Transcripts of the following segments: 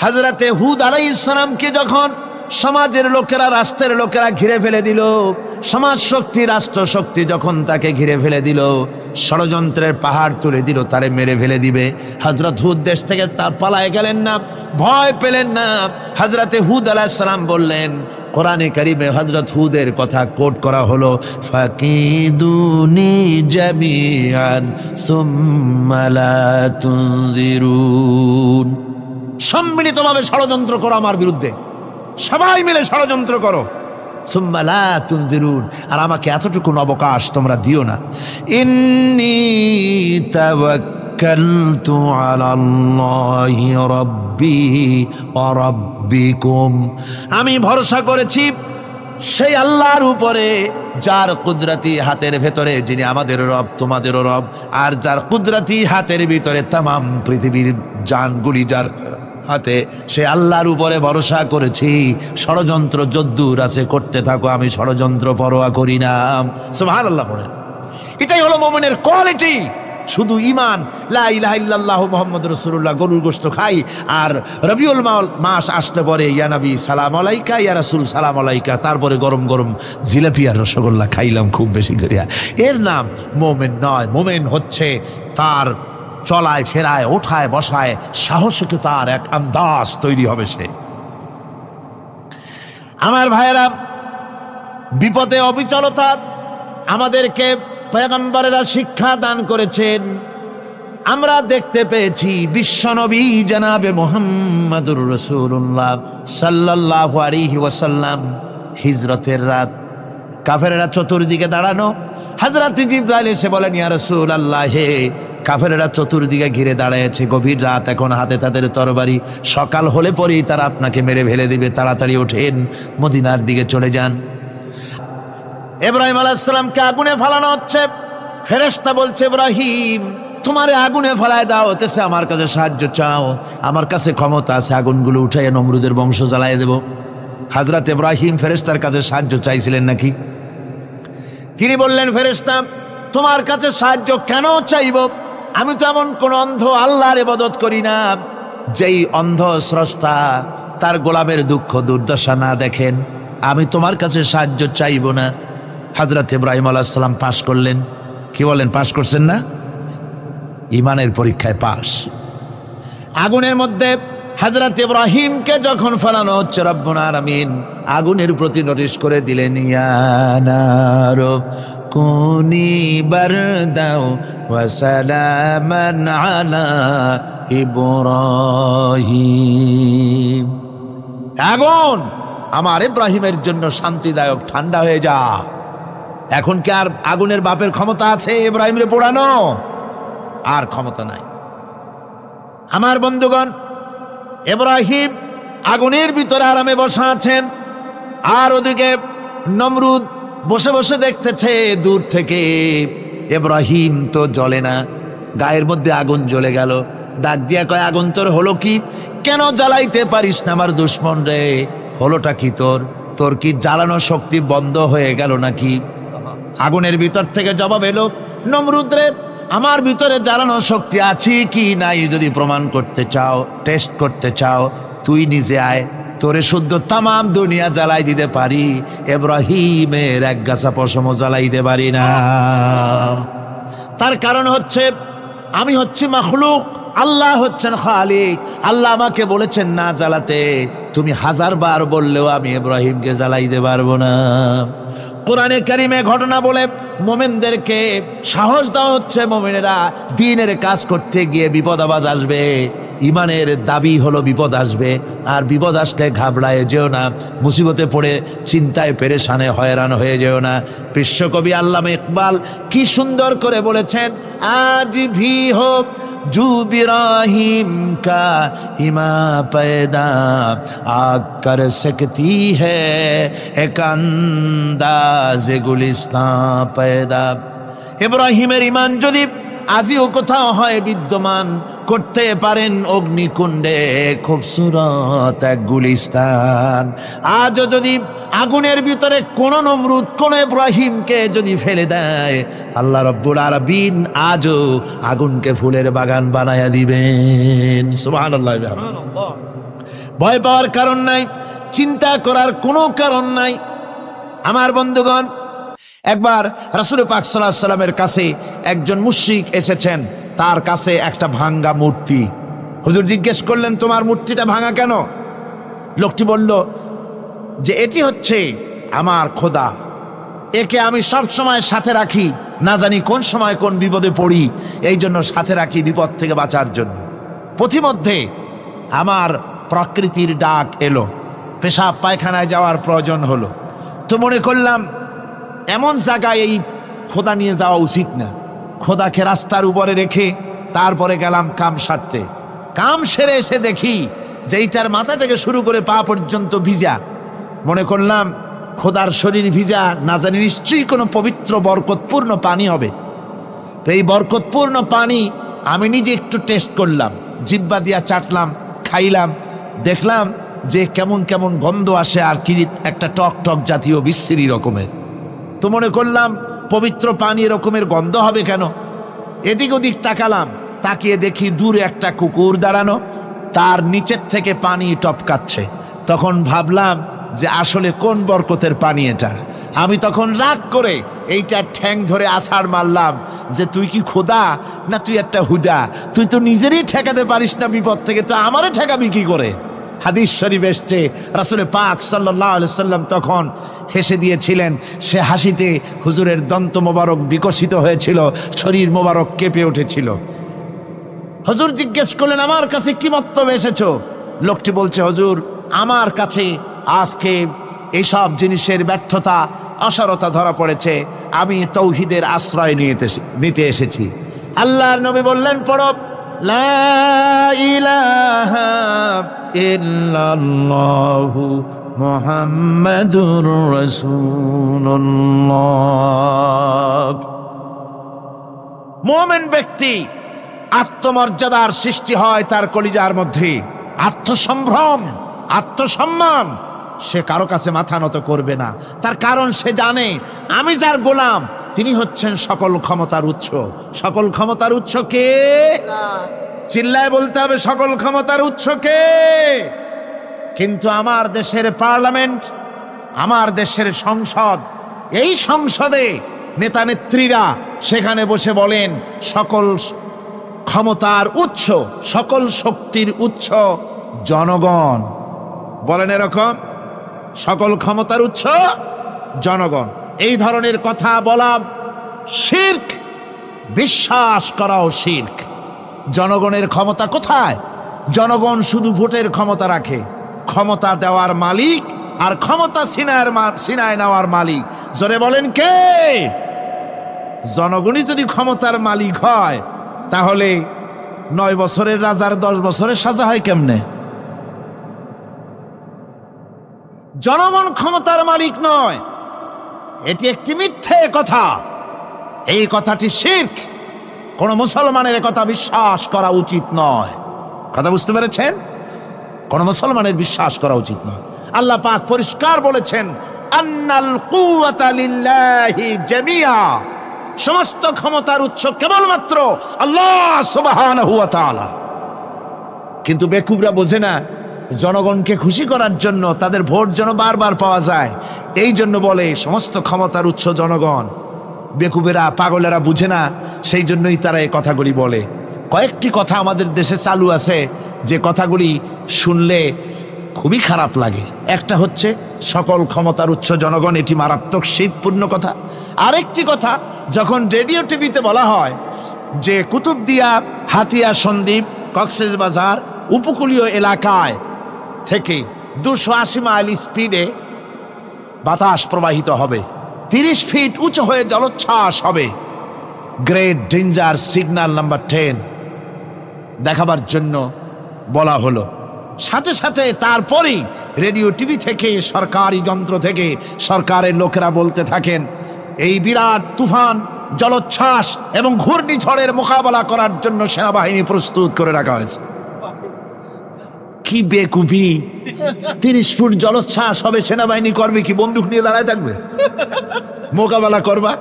হযরতে হুদ আলাইহিস সালামকে যখন সমাজের লোকেরা, রাষ্ট্রের লোকেরা ঘিরে ফেলে দিল, সমাজ শক্তি, রাষ্ট্র শক্তি যখন তাকে ঘিরে ফেলে দিল, ষড়যন্ত্রের পাহাড় তুলে দিল, তারে মেরে ফেলে দিবে, হযরত হুদ দেশ থেকে তার পালায় গেলেন না, ভয় পেলেন না। হযরতে হুদ আলাইহিস সালাম বললেন, কোরআনে কারিমে হযরত হুদের কথা কোট করা হলো, ফাকিদুনি জামিআন সুম্মা লা তুনজিরুন, সম্মিলিতভাবে ষড়যন্ত্র করো আমার বিরুদ্ধে, সবাই মিলে ষড়যন্ত্র করো, সুম্মা লা তুনজিরুন, আর আমাকে এতটুকু অবকাশ তোমরা দিও না। ইন্নী তাওয়াক্কালতু আলাল্লাহি রাব্বি ওয়া রাব্বিকুম, আমি ভরসা করেছি সেই আল্লাহর উপরে যার কুদরতি হাতের ভেতরে, যিনি আমাদের রব তোমাদেরও রব, আর যার কুদরতি হাতের ভিতরে তামাম পৃথিবীর জানগুলি যার হাতে, সে আল্লাহর উপরে ভরসা করেছি। ষড়যন্ত্র যদ্দূর আছে করতে থাকো, আমি ষড়যন্ত্র পরোয়া করি না। সুবহানাল্লাহ পড়েন। এটাই হলো মুমিনের কোয়ালিটি। শুধু ঈমান, লা ইলাহা ইল্লাল্লাহু মুহাম্মাদুর রাসূলুল্লাহ, গরুর গোশত খাই, আর রবিউল মাস আসলে পরে ইয়া নবী সালাম আলাইকা, ইয়া রাসূল সালাম আলাইকা, তারপরে গরম গরম জিলাপি আর রসগোল্লা খাইলাম খুব বেশি করিয়া, এর নাম মুমিন নয়। মুমিন হচ্ছে তার চলায় ফেরায়, ওঠায় বসায় সাহসিকতার এক আন্দাজ তৈরি হবে সে। আমার ভাইয়েরা, বিপদে অবিচলতা আমাদেরকে পয়গম্বরেরা শিক্ষা দান করেছেন। আমরা দেখতে পেয়েছি বিশ্বনবী জনাবে মুহাম্মদুর রাসূলুল্লাহ সাল্লাল্লাহু আলাইহি ওয়াসাল্লাম হিজরতের রাত, কাফেররা চতুর্দিকে দাঁড়ানো, হযরত জিবরাইল এসে বলেন, ইয়া রাসূলুল্লাহ, হে কাফেররা চতুর্দিকে ঘিরে দাঁড়িয়েছে, গভীর রাত, এখন হাতে তাদের তরবারি, সকাল হলে পরেই তারা আপনাকে মেরে ফেলে দিবে, তাড়াতাড়ি ওঠেন, মদিনার দিকে চলে যান। ইব্রাহিম আলাইহিস সালামকে আগুনে ফেলানো হচ্ছে, ফেরেশতা বলছে, ইব্রাহিম তোমারে আগুনে ফেলায় দাও, হতেছে আমার কাছে সাহায্য চাও, আমার কাছে ক্ষমতা আছে, আগুনগুলো উঠাইয়া নমরুদের বংশ জ্বালায় দেব। হযরত ইব্রাহিম ফেরেশতার কাছে সাহায্য চাইছিলেন নাকি? তিনি বললেন, ফেরেশতা তোমার কাছে সাহায্য কেন চাইব? আমি তো এমন কোন অন্ধ আল্লাহর ইবাদত করি না যেই অন্ধ স্রষ্টা তার গোলামের দুঃখ দুর্দশা না দেখেন, আমি তোমার কাছে সাহায্য চাইব না। হযরত ইব্রাহিম আলাইহিস সালাম পাশ করলেন। কি বলেন, পাশ করছেন না? ঈমানের পরীক্ষায় পাশ। আগুনের মধ্যে হযরত ইব্রাহিমকে যখন ফেলানো হচ্ছে, রব্বুল আলামিন আগুনের প্রতি নোটিশ করে দিলেন, ইয়া নারু কুনি বারদাও ওয়া সালামান আলা ইব্রাহিম, আগুন আমার ইব্রাহিমের জন্য শান্তিদায়ক, ঠান্ডা হয়ে যা। এখন কি আর আগুনের বাপের ক্ষমতা আছে ইব্রাহিমরে পোড়ানো? আর ক্ষমতা নাই। আমার বন্ধুগণ, ইব্রাহিম আগুনের ভিতরে আরামে বসা আছেন, আর ওদিকে নমরুদ বসে বসে দেখতেছে দূর থেকে। ইব্রাহিম তো জ্বলে না, গায়ের মধ্যে আগুন জ্বলে গেল। ডাক দিয়া কয়, আগুন তোর হলো কি? কেন জ্বালাইতে পারিস না আমার দুশ্মন রে? হলোটা কি তোর? তোর কি জ্বালানো শক্তি বন্ধ হয়ে গেল নাকি? আগুনের ভিতর থেকে জবাব এলো, নমরুদ রে, আমার ভিতরে জ্বালানো শক্তি আছে কি নাই যদি প্রমাণ করতে চাও, টেস্ট করতে চাও, তুই নিজে আয়, তোরে শুদ্ধ তামাম দুনিয়া জ্বালাই দিতে পারি, ইব্রাহিমের এক গাছা পশমও জ্বালাইতে পারি না। তার কারণ হচ্ছে আমি হচ্ছি মাখলুক, আল্লাহ হচ্ছেন খালিক। আল্লাহ আমাকে বলেছেন না জ্বালাতে, তুমি 1000 বার বললেও আমি ইব্রাহিমকে জ্বালাইতে পারবো না। কোরআনে কারিমে ঘটনা বলে মুমিনদেরকে সাহস দেওয়া হচ্ছে, মুমিনেরা দ্বীনের কাজ করতে গিয়ে বিপদ আবাজ আসবে, ইমানের দাবি হলো বিপদ আসবে, আর বিপদ আসলে ঘাবড়ায় যেও না, মুসিবতে পড়ে চিন্তায় পেরেশানে হয়রান হয়ে যেও না। বিশ্বকবি আল্লামা ইকবাল কি সুন্দর করে বলেছেন, আজ ভি হোক জু ইব্রাহিম কা ইমা पैदा आग कर सकती है एक अंदाज गुलिस्तान पैदा। ইব্রাহিমের ঈমান যদি আজিও কোথাও হয় বিদ্যমান, করতে পারেন অগ্নিকুণ্ডে খুবসুরত এক গুলিস্তান। আজও যদি আগুনের ভিতরে কোন নমরুদ কোন ইব্রাহিমকে যদি ফেলে দেয়, আল্লাহ রাব্বুল আলামিন আজও আগুনকে ফুলের বাগান বানায়া দিবেন। সুবহানাল্লাহ। ভয় পাওয়ার কারণ নাই, চিন্তা করার কোনো কারণ নাই। আমার বন্ধুগণ, একবার রাসূল পাক সাল্লাল্লাহু আলাইহি সাল্লামের কাছে একজন মুশরিক এসেছেন, তার কাছে একটা ভাঙ্গা মূর্তি। হুজুর জিজ্ঞেস করলেন, তোমার মূর্তিটা ভাঙা কেন? লোকটি বলল যে এটি হচ্ছে আমার খোদা, একে আমি সব সময় সাথে রাখি, না জানি কোন সময় কোন বিপদে পড়ি, এই জন্য সাথে রাখি বিপদ থেকে বাঁচার জন্য। পথিমধ্যে আমার প্রকৃতির ডাক এলো, পেশাব পায়খানায় যাওয়ার প্রয়োজন হলো, তো মনে করলাম এমন জায়গায় এই খোদা নিয়ে যাওয়া উচিত না। খোদাকে রাস্তার উপরে রেখে তারপরে গেলাম কাম সারতে। কাম সেরে এসে দেখি যে এইটার মাথা থেকে শুরু করে পা পর্যন্ত ভিজা। মনে করলাম খোদার শরীর ভিজা, না জানি নিশ্চয়ই কোনো পবিত্র বরকতপূর্ণ পানি হবে। তো এই বরকতপূর্ণ পানি আমি নিজে একটু টেস্ট করলাম, জিব্বা দিয়া চাটলাম, খাইলাম, দেখলাম যে কেমন কেমন গন্ধ আসে, আর কি একটা টক টক জাতীয় বিশ্রী রকমের। তো মনে করলাম পবিত্র পানি এরকমের গন্ধ হবে কেন? এদিক ওদিক তাকালাম, তাকিয়ে দেখি দূরে একটা কুকুর দাঁড়ানো, তার নিচের থেকে পানি টপকাচ্ছে। তখন ভাবলাম যে আসলে কোন বরকতের পানি এটা। আমি তখন রাগ করে এইটা ঠ্যাং ধরে আছাড় মারলাম যে তুই কি খোদা না তুই একটা হুদা? তুই তো নিজেরই ঠেকাতে পারিস না বিপদ থেকে, তো আমারে ঠেকাবি কি করে? হাদিস শরীফ এসছে, রাসূল পাক সাল্লাল্লাহু আলাইহি সাল্লাম তখন হেসে দিয়েছিলেন। সে হাসিতে হুজুরের দন্ত মোবারক বিকশিত হয়েছিল, শরীর মোবারক কেঁপে উঠেছিল। হুজুর জিজ্ঞেস করলেন, আমার কাছে কি মতলবে এসেছো? লোকটি বলছে, হুজুর আমার কাছে আজকে এইসব জিনিসের ব্যর্থতা অসারতা ধরা পড়েছে, আমি তৌহিদের আশ্রয় নিতে এসেছি। আল্লাহর নবী বললেন, পড়ো লা ইলাহা ইল্লাল্লাহু মুহাম্মাদুর রাসূলুল্লাহ। মুমিন ব্যক্তি আত্মমর্যাদার সৃষ্টি হয় তার কলিজার মধ্যে, আত্মসম্ভ্রম, আত্মসম্মান। সে কারো কাছে মাথা নত করবে না, তার কারণ সে জানে আমি যার গোলাম তিনি হচ্ছেন সকল ক্ষমতার উৎস। সকল ক্ষমতার উৎস কে? চিল্লায় বলতে হবে, সকল ক্ষমতার উৎস কে? কিন্তু আমার দেশের পার্লামেন্ট, আমার দেশের সংসদ, এই সংসদে নেতা নেত্রীরা সেখানে বসে বলেন সকল ক্ষমতার উৎস, সকল শক্তির উৎস জনগণ। বলেন এরকম, সকল ক্ষমতার উৎস জনগণ। এই ধরনের কথা বলা শিরক, বিশ্বাস করাও শিরক। জনগণের ক্ষমতা কোথায়? জনগণ শুধু ভোটের ক্ষমতা রাখে, ক্ষমতা দেওয়ার মালিক আর ক্ষমতা ছিনায় নেওয়ার মালিক জোরে বলেন কে? জনগণই যদি ক্ষমতার মালিক হয় তাহলে 9 বছরের রাজার 10 বছরের সাজা হয় কেমনে? জনগণ ক্ষমতার মালিক নয়, এটি একটি মিথ্যে কথা। এই কথাটি শিরক। কোন মুসলমানের কথা বিশ্বাস করা উচিত নয়। কথা বুঝতে পেরেছেন? কোন মুসলমানের বিশ্বাস করা উচিত নয়। আল্লাহ পাক পরিষ্কার বলেছেন, আন্নাল কুওয়াতা লিল্লাহি জামিআ, সমস্ত ক্ষমতার উৎস কেবলমাত্র আল্লাহ সুবহানাহু ওয়া তাআলা। কিন্তু বেকুবরা বোঝে না, জনগণকে খুশি করার জন্য, তাদের ভোট যেন বারবার পাওয়া যায়, এই জন্য বলে সমস্ত ক্ষমতার উৎস জনগণ। বেকুবেরা, পাগলেরা বুঝে না, সেই জন্যই তারা এই কথাগুলি বলে। কয়েকটি কথা আমাদের দেশে চালু আছে যে কথাগুলি শুনলে খুবই খারাপ লাগে। একটা হচ্ছে সকল ক্ষমতার উৎস জনগণ, এটি মারাত্মক শিরকপূর্ণ কথা। আরেকটি কথা, যখন রেডিও টিভিতে বলা হয় যে কুতুবদিয়া, হাতিয়া সন্দ্বীপ, কক্সবাজার উপকূলীয় এলাকায় থেকে 280 মাইল স্পিডে বাতাস প্রবাহিত হবে, 30 ফিট উঁচু হয়ে জলোচ্ছ্বাস হবে, গ্রেট ডেঞ্জার সিগন্যাল নাম্বার 10 দেখাবার জন্য বলা হলো। সাথে সাথে তারপরেই রেডিও টিভি থেকে, সরকারি যন্ত্র থেকে সরকারের লোকেরা বলতে থাকেন এই বিরাট তুফান, জলোচ্ছ্বাস এবং ঘূর্ণিঝড়ের মোকাবেলা করার জন্য সেনাবাহিনী প্রস্তুত করে রাখা হয়েছে। কি বেকুফি! 30 ফুট জলোচ্ছ্বাস হবে, সেনাবাহিনী করবে কি? বন্দুক নিয়ে দাঁড়ায় থাকবে? মোকাবেলা করবা?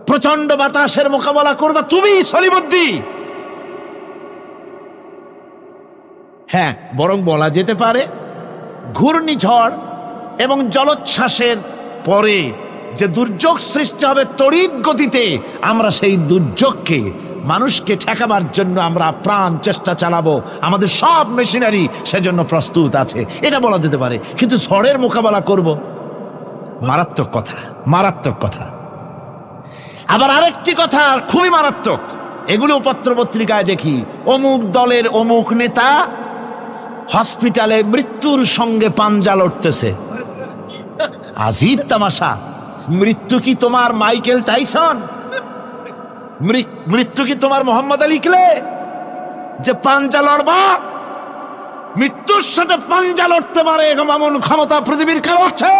প্রচন্ড বাতাসের মোকাবেলা করবা তুমি সলিমুদ্দি? হ্যাঁ, বরং বলা যেতে পারে ঘূর্ণিঝড় এবং জলোচ্ছ্বাসের পরে যে দুর্যোগ সৃষ্টি হবে তড়িৎ গতিতে, আমরা সেই দুর্যোগকে মানুষকে ঠেকাবার জন্য আমরা প্রাণ চেষ্টা চালাবো, আমাদের সব মেশিনারি সেজন্য প্রস্তুত আছে, এটা বলা যেতে পারে। কিন্তু ঝড়ের মোকাবেলা করব, মারাত্মক কথা, মারাত্মক কথা। আবার আরেকটি কথা খুবই মারাত্মক, এগুলো পত্র পত্রিকায় দেখি, অমুক দলের অমুক নেতা হসপিটালে মৃত্যুর সঙ্গে পাঞ্জা লড়তেছে। আজীব তামাশা। মৃত্যু কি তোমার মাইকেল টাইসন? মৃত্যু কি তোমার মোহাম্মদ আলী ক্লে যে পাঞ্জা লড়বা? মৃত্যুর সাথে পাঞ্জা লড়তে পারে এমন ক্ষমতা পৃথিবীর কেউ আছে?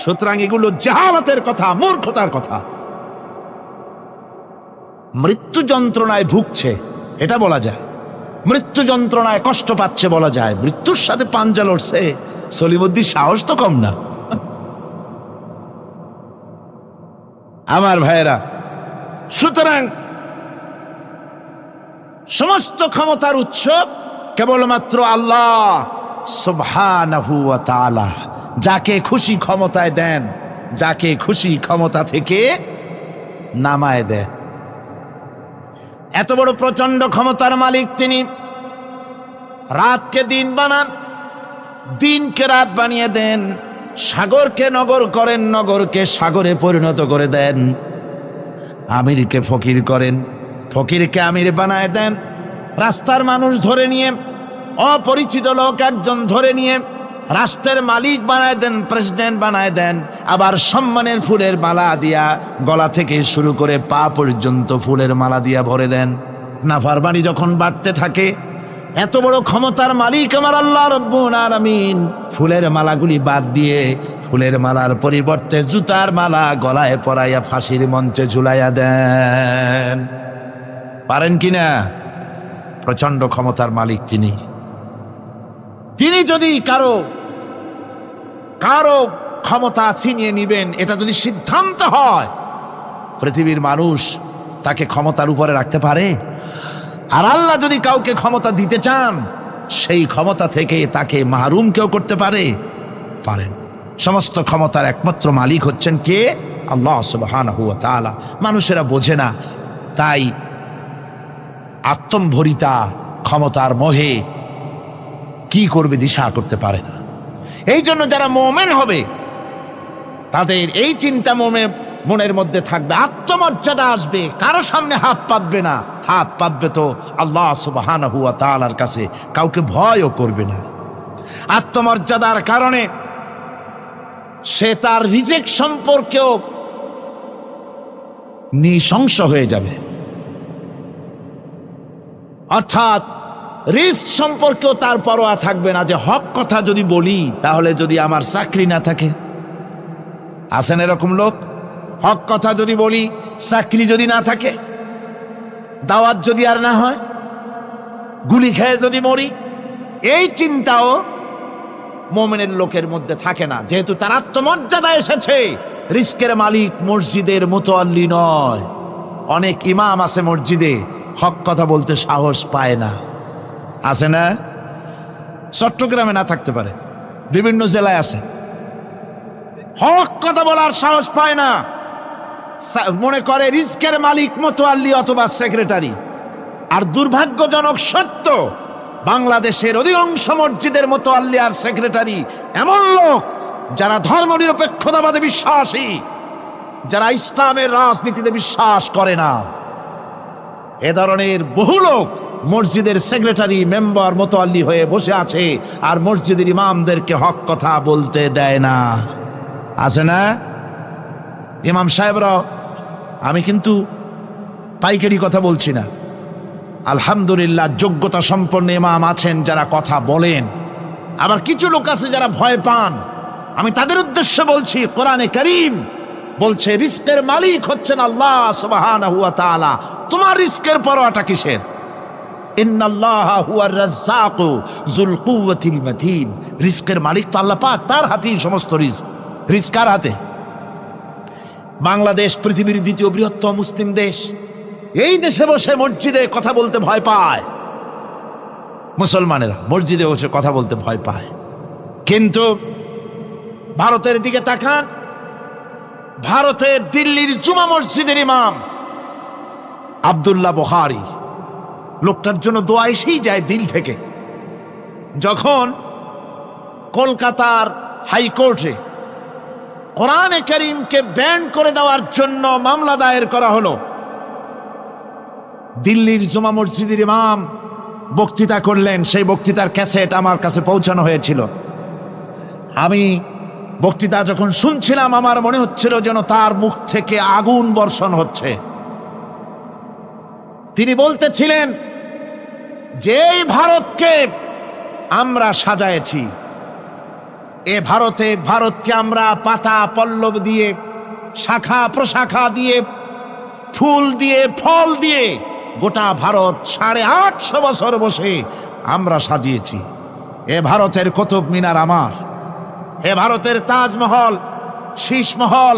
সুতরাং এগুলো জাহালাতের কথা, মূর্খতার কথা। মৃত্যু যন্ত্রণায় ভুগছে এটা বলা যায়, মৃত্যু যন্ত্রণায় কষ্ট পাচ্ছে বলা যায়, মৃত্যুর সাথে পাঞ্জা লড়ছে, সলিমুদ্দিন সাহস তো কম না। আমার ভাইয়েরা, সুতরাং সমস্ত ক্ষমতার উৎস কেবলমাত্র আল্লাহ সুবহানাহু ওয়া তাআলা। যাকে খুশি ক্ষমতায় দেন, যাকে খুশি ক্ষমতা থেকে নামায় দেন। এত বড় প্রচন্ড ক্ষমতার মালিক তিনি। রাতকে দিন বানান, দিনকে রাত বানিয়ে দেন, সাগরকে নগর করেন, নগরকে সাগরে পরিণত করে দেন, আমিরকে ফকির করেন, ফকিরকে আমির বানায় দেন, রাস্তার মানুষ ধরে নিয়ে, অপরিচিত লোক একজন ধরে নিয়ে রাষ্ট্রের মালিক বানায় দেন, প্রেসিডেন্ট বানায় দেন। আবার সম্মানের ফুলের মালা দিয়া গলা থেকে শুরু করে পা পর্যন্ত ফুলের মালা দিয়া ভরে দেন। নাফরমানি যখন বাড়তে থাকে, এত বড় ক্ষমতার মালিক আমার আল্লাহ রব্বুল আলামিন ফুলের মালাগুলি বাদ দিয়ে ফুলের মালার পরিবর্তে জুতার মালা গলায় পরাইয়া ফাঁসির মঞ্চে ঝুলাইয়া দেন। পারেন কিনা? প্রচন্ড ক্ষমতার মালিক তিনি। তিনি যদি কারো ক্ষমতা ছিনিয়ে নিবেন, এটা যদি সিদ্ধান্ত হয়, পৃথিবীর মানুষ তাকে ক্ষমতার উপরে রাখতে পারে? আর আল্লাহ যদি কাউকে ক্ষমতা দিতে চান, সেই ক্ষমতা থেকে তাকে মাহরুম কেউ করতে পারে? পারেন। সমস্ত ক্ষমতার একমাত্র মালিক হচ্ছেন কে? আল্লাহ সুবহানাহু ওয়া তাআলা। মানুষেরা বোঝে না, তাই আত্মম্ভরিতা ক্ষমতার মোহে কি করবে দিশা করতে পারে না। এই জন্য যারা মুমিন হবে তাদের এই চিন্তা মনের মধ্যে থাকবে, আত্মমর্যাদা আসবে, কারো সামনে হাত পাতবে না, হাত পাতবে তো আল্লাহ সুবহানাহু ওয়া তাআলার কাছে, কাউকে ভয়ও করবে না। আত্মমর্যাদার কারণে সে তার রিজিক সম্পর্কেও নৃশংস হয়ে যাবে, অর্থাৎ রিস্ক সম্পর্কেও তার পরোয়া থাকবে না, যে হক কথা যদি বলি তাহলে যদি আমার চাকরি না থাকে। আছেন এরকম লোক? হক কথা যদি বলি, চাকরি যদি না থাকে, দাওয়াত যদি আর না হয়, গুলি খেয়ে যদি মরি, এই চিন্তাও মুমিনের লোকের মধ্যে থাকে না, যেহেতু তার আত্মমর্যাদা এসেছে। রিস্কের মালিক মসজিদের মুতাল্লি নয়। অনেক ইমাম আছে মসজিদে, হক কথা বলতে সাহস পায় না। আছে না? চট্টগ্রামে না থাকতে পারে, বিভিন্ন জেলায় আছে, হক কথা বলার সাহস পায় না। মনে করে রিস্কের মালিক মুতাল্লি অথবা সেক্রেটারি। আর দুর্ভাগ্যজনক সত্য, বাংলাদেশের অধিকাংশ মসজিদের মুতাল্লি আর সেক্রেটারি এমন লোক যারা ধর্মনিরপেক্ষতাবাদে বিশ্বাসী, যারা ইসলামের রাজনীতিতে বিশ্বাস করে না। এ ধরনের বহু লোক মসজিদের সেক্রেটারি, মেম্বার, মুতাল্লি হয়ে বসে আছে, আর মসজিদের ইমামদেরকে হক কথা বলতে দেয় না। আছে না? ইমাম সাহেবরা, আমি কিন্তু পাইকারি কথা বলছি না, আলহামদুলিল্লাহ যোগ্যতা সম্পন্ন ইমাম আছেন যারা কথা বলেন। আবার কিছু লোক আছে যারা ভয় পান। আমি তাদের উদ্দেশ্যে বলছি, কোরআনে কারীম বলছে রিস্কের মালিক হচ্ছেন আল্লাহ সুবহানাহু ওয়া তাআলা। তোমার রিস্কের পরোয়াটা কিসের? ইন্নাল্লাহা হুয়ার রাজ্জাকু যুল কুওয়াতিল মাতিন। রিস্কের মালিক তো আল্লাহ পাক, তার হাতেই সমস্ত রিস্ক। রিস্ক কার হাতে? বাংলাদেশ পৃথিবীর দ্বিতীয় বৃহত্তম মুসলিম দেশ। এই দেশে বসে মসজিদে কথা বলতে ভয় পায়। মুসলমানেরা মসজিদে বসে কথা বলতে ভয় পায়। কিন্তু ভারতের দিকে তাকান, ভারতের দিল্লির জুমা মসজিদের ইমাম আব্দুল্লাহ বুখারী, লোকটার জন্য দোয়া এসেই যায় দিল থেকে। যখন কলকাতার হাইকোর্টে কোরআনে কারীমকে ব্যান করে দেওয়ার জন্য মামলা দায়ের করা হলো, দিল্লির জুমা মসজিদের ইমাম বক্তৃতা করলেন। সেই বক্তৃতার ক্যাসেট আমার কাছে পৌঁছানো হয়েছিল। আমি বক্তৃতা যখন শুনছিলাম আমার মনে হচ্ছিল যেন তার মুখ থেকে আগুন বর্ষণ হচ্ছে। তিনি বলতেছিলেন যে এই ভারতকে আমরা সাজায়েছি, এ ভারতকে আমরা পাতা পল্লব দিয়ে, শাখা প্রশাখা দিয়ে, ফুল দিয়ে, ফল দিয়ে গোটা ভারত 850 বছর বসে আমরা সাজিয়েছি। এ ভারতের কুতুব মিনার আমার, এ ভারতের তাজমহল, শীষমহল,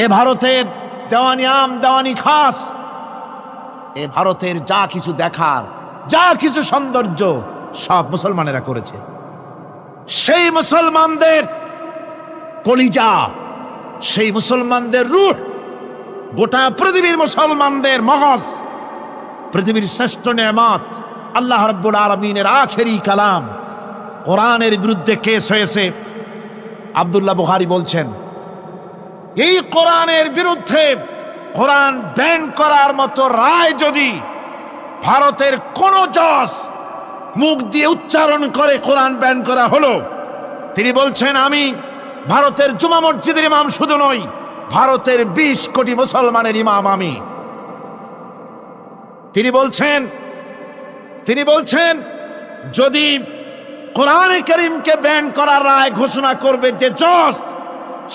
এ ভারতের দেওয়ানি আম, দেওয়ানি খাস, এ ভারতের যা কিছু দেখার, যা কিছু সৌন্দর্য সব মুসলমানেরা করেছে। সেই মুসলমানদের কলিজা, সেই মুসলমানদের রূহ, গোটা পৃথিবীর মুসলমানদের মগজ, পৃথিবীর শ্রেষ্ঠ নেয়ামত আল্লাহ রাব্বুল আলামিনের আখেরি কালাম কোরআনের বিরুদ্ধে কেস হয়েছে। আব্দুল্লাহ বুখারী বলছেন, এই কোরআনের বিরুদ্ধে কোরআন ব্যান করার মতো রায় যদি ভারতের কোন জজ মুখ দিয়ে উচ্চারণ করে কোরআন ব্যান করা হলো, তিনি বলছেন আমি ভারতের জুমা মসজিদের ইমাম শুধু নই, ভারতের 20 কোটি মুসলমানের ইমাম আমি। তিনি বলছেন যদি কোরআনে কারীমকে ব্যান করার রায় ঘোষণা করবে যে জজ,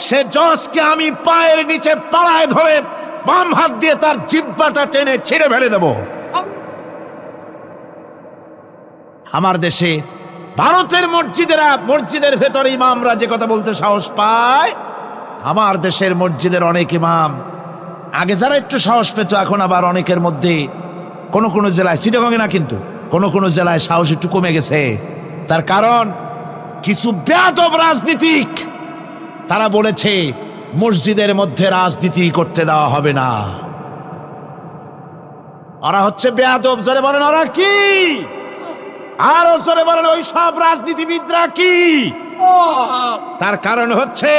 সে জজকে আমি পায়ের নিচে তলায় ধরে বাম হাত দিয়ে তার জিহ্বাটা টেনে ছিঁড়ে ফেলে দেব। আমার দেশে ভারতের মসজিদের ভেতরে ইমামরা যে কথা বলতে সাহস পায়, আমার দেশের মসজিদের অনেক ইমাম আগে যারা একটু সাহস পেত, এখন আবার অনেকের মধ্যে কোন জেলায়, চিটাগংয়ে না কিন্তু কোন জেলায় সাহস একটু কমে গেছে। তার কারণ কিছু বেয়াদব রাজনীতিক তারা বলেছে মসজিদের মধ্যে রাজনীতি করতে দেওয়া হবে না। ওরা হচ্ছে বেয়াদব। জোরে বলেন ওরা কি? আরো জোরে বলেন ওই সব রাজনীতিবিদরা কি? তার কারণ হচ্ছে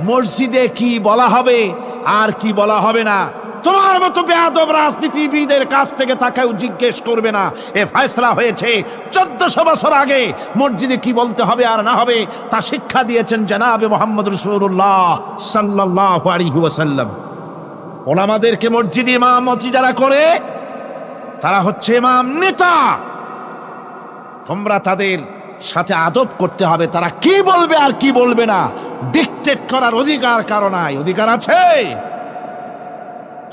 মসজিদে কি বলা হবে আর কি বলা হবে না তোমার মতো বেয়াদব রাজনীতিবিদের কাছ থেকে তাকেও জিজ্ঞেস করবে না। এ ফয়সালা হয়েছে 1400 বছর আগে। মসজিদে কি বলতে হবে আর না হবে তা শিক্ষা দিয়েছেন জনাবে মুহাম্মদ রাসূলুল্লাহ সাল্লাল্লাহু আলাইহি ওয়াসাল্লাম। ওলামাদেরকে মসজিদে ইমামতি যারা করে তারা হচ্ছে ইমাম নেতা। তোমরা তাদের সাথে আদব করতে হবে, তারা কি বলবে আর কি বলবে না ডিকটেট করার অধিকার কারো নাই। অধিকার আছে।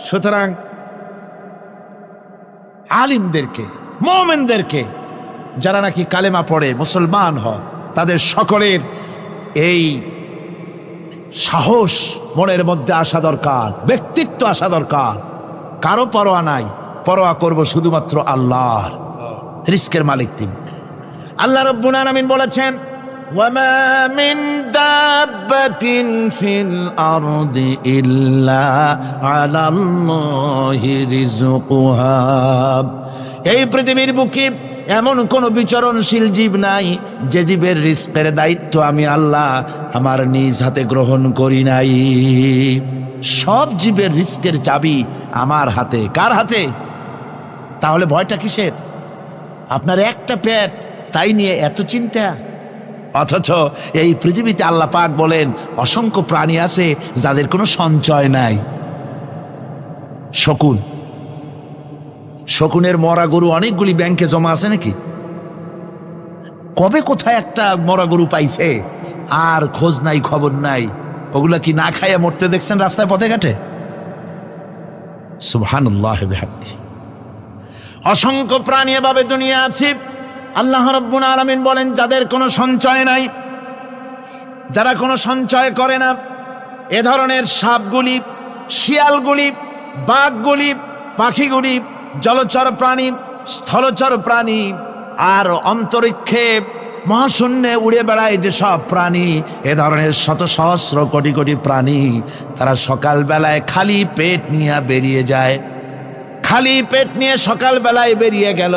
সুতরাং আলিমদেরকে, মুমিনদেরকে, যারা নাকি কালেমা পড়ে মুসলমান হয়, তাদের সকলের এই সাহস মনের মধ্যে আসা দরকার, ব্যক্তিত্ব আসা দরকার। কারো পরোয়া নাই, পরোয়া করব শুধুমাত্র আল্লাহর। রিস্কের মালিক তিনি। আল্লাহ রাব্বুল আলামিন বলেছেন, ওয়ামা মিন দাব্বাতিন ফিল আরদি ইল্লা আলাল্লাহি রিজকুহা। এই পৃথিবীর বুকে এমন কোন বিচরণশীল জীব নাই যে জীবের রিস্কের দায়িত্ব আমি আল্লাহ আমার নিজ হাতে গ্রহণ করি নাই। সব জীবের রিস্কের চাবি আমার হাতে। কার হাতে? তাহলে ভয়টা কিসের? আপনার একটা পেট, তাই নিয়ে এত চিন্তা। অথচ এই পৃথিবীতে আল্লাহ পাক বলেন অসংখ্য প্রাণী আছে যাদের কোনো সঞ্চয় নাই। শকুনের মরা গরু অনেকগুলি ব্যাংকে জমা আছে নাকি? কবে কোথায় একটা মরা গরু পাইছে আর খোঁজ নাই, খবর নাই। ওগুলা কি না খাইয়া মরতে দেখছেন রাস্তায় পথে ঘাটে? সুবহানাল্লাহ বিহামদিহি। অসংখ্য প্রাণী এভাবে দুনিয়া আছে। আল্লাহ রাব্বুল আলামিন বলেন যাদের কোনো সঞ্চয় নাই, যারা কোনো সঞ্চয় করে না, এ ধরনের সাপগুলি, শিয়ালগুলি, বাঘগুলি, পাখিগুলি, জলচর প্রাণী, স্থলচর প্রাণী, আর অন্তরিক্ষে মহাশূন্যে উড়ে বেড়ায় যে সব প্রাণী, এ ধরনের শত সহস্র কোটি কোটি প্রাণী, তারা সকাল বেলায় খালি পেট নিয়ে বেরিয়ে যায়। খালি পেট নিয়ে সকাল বেলায় বেরিয়ে গেল,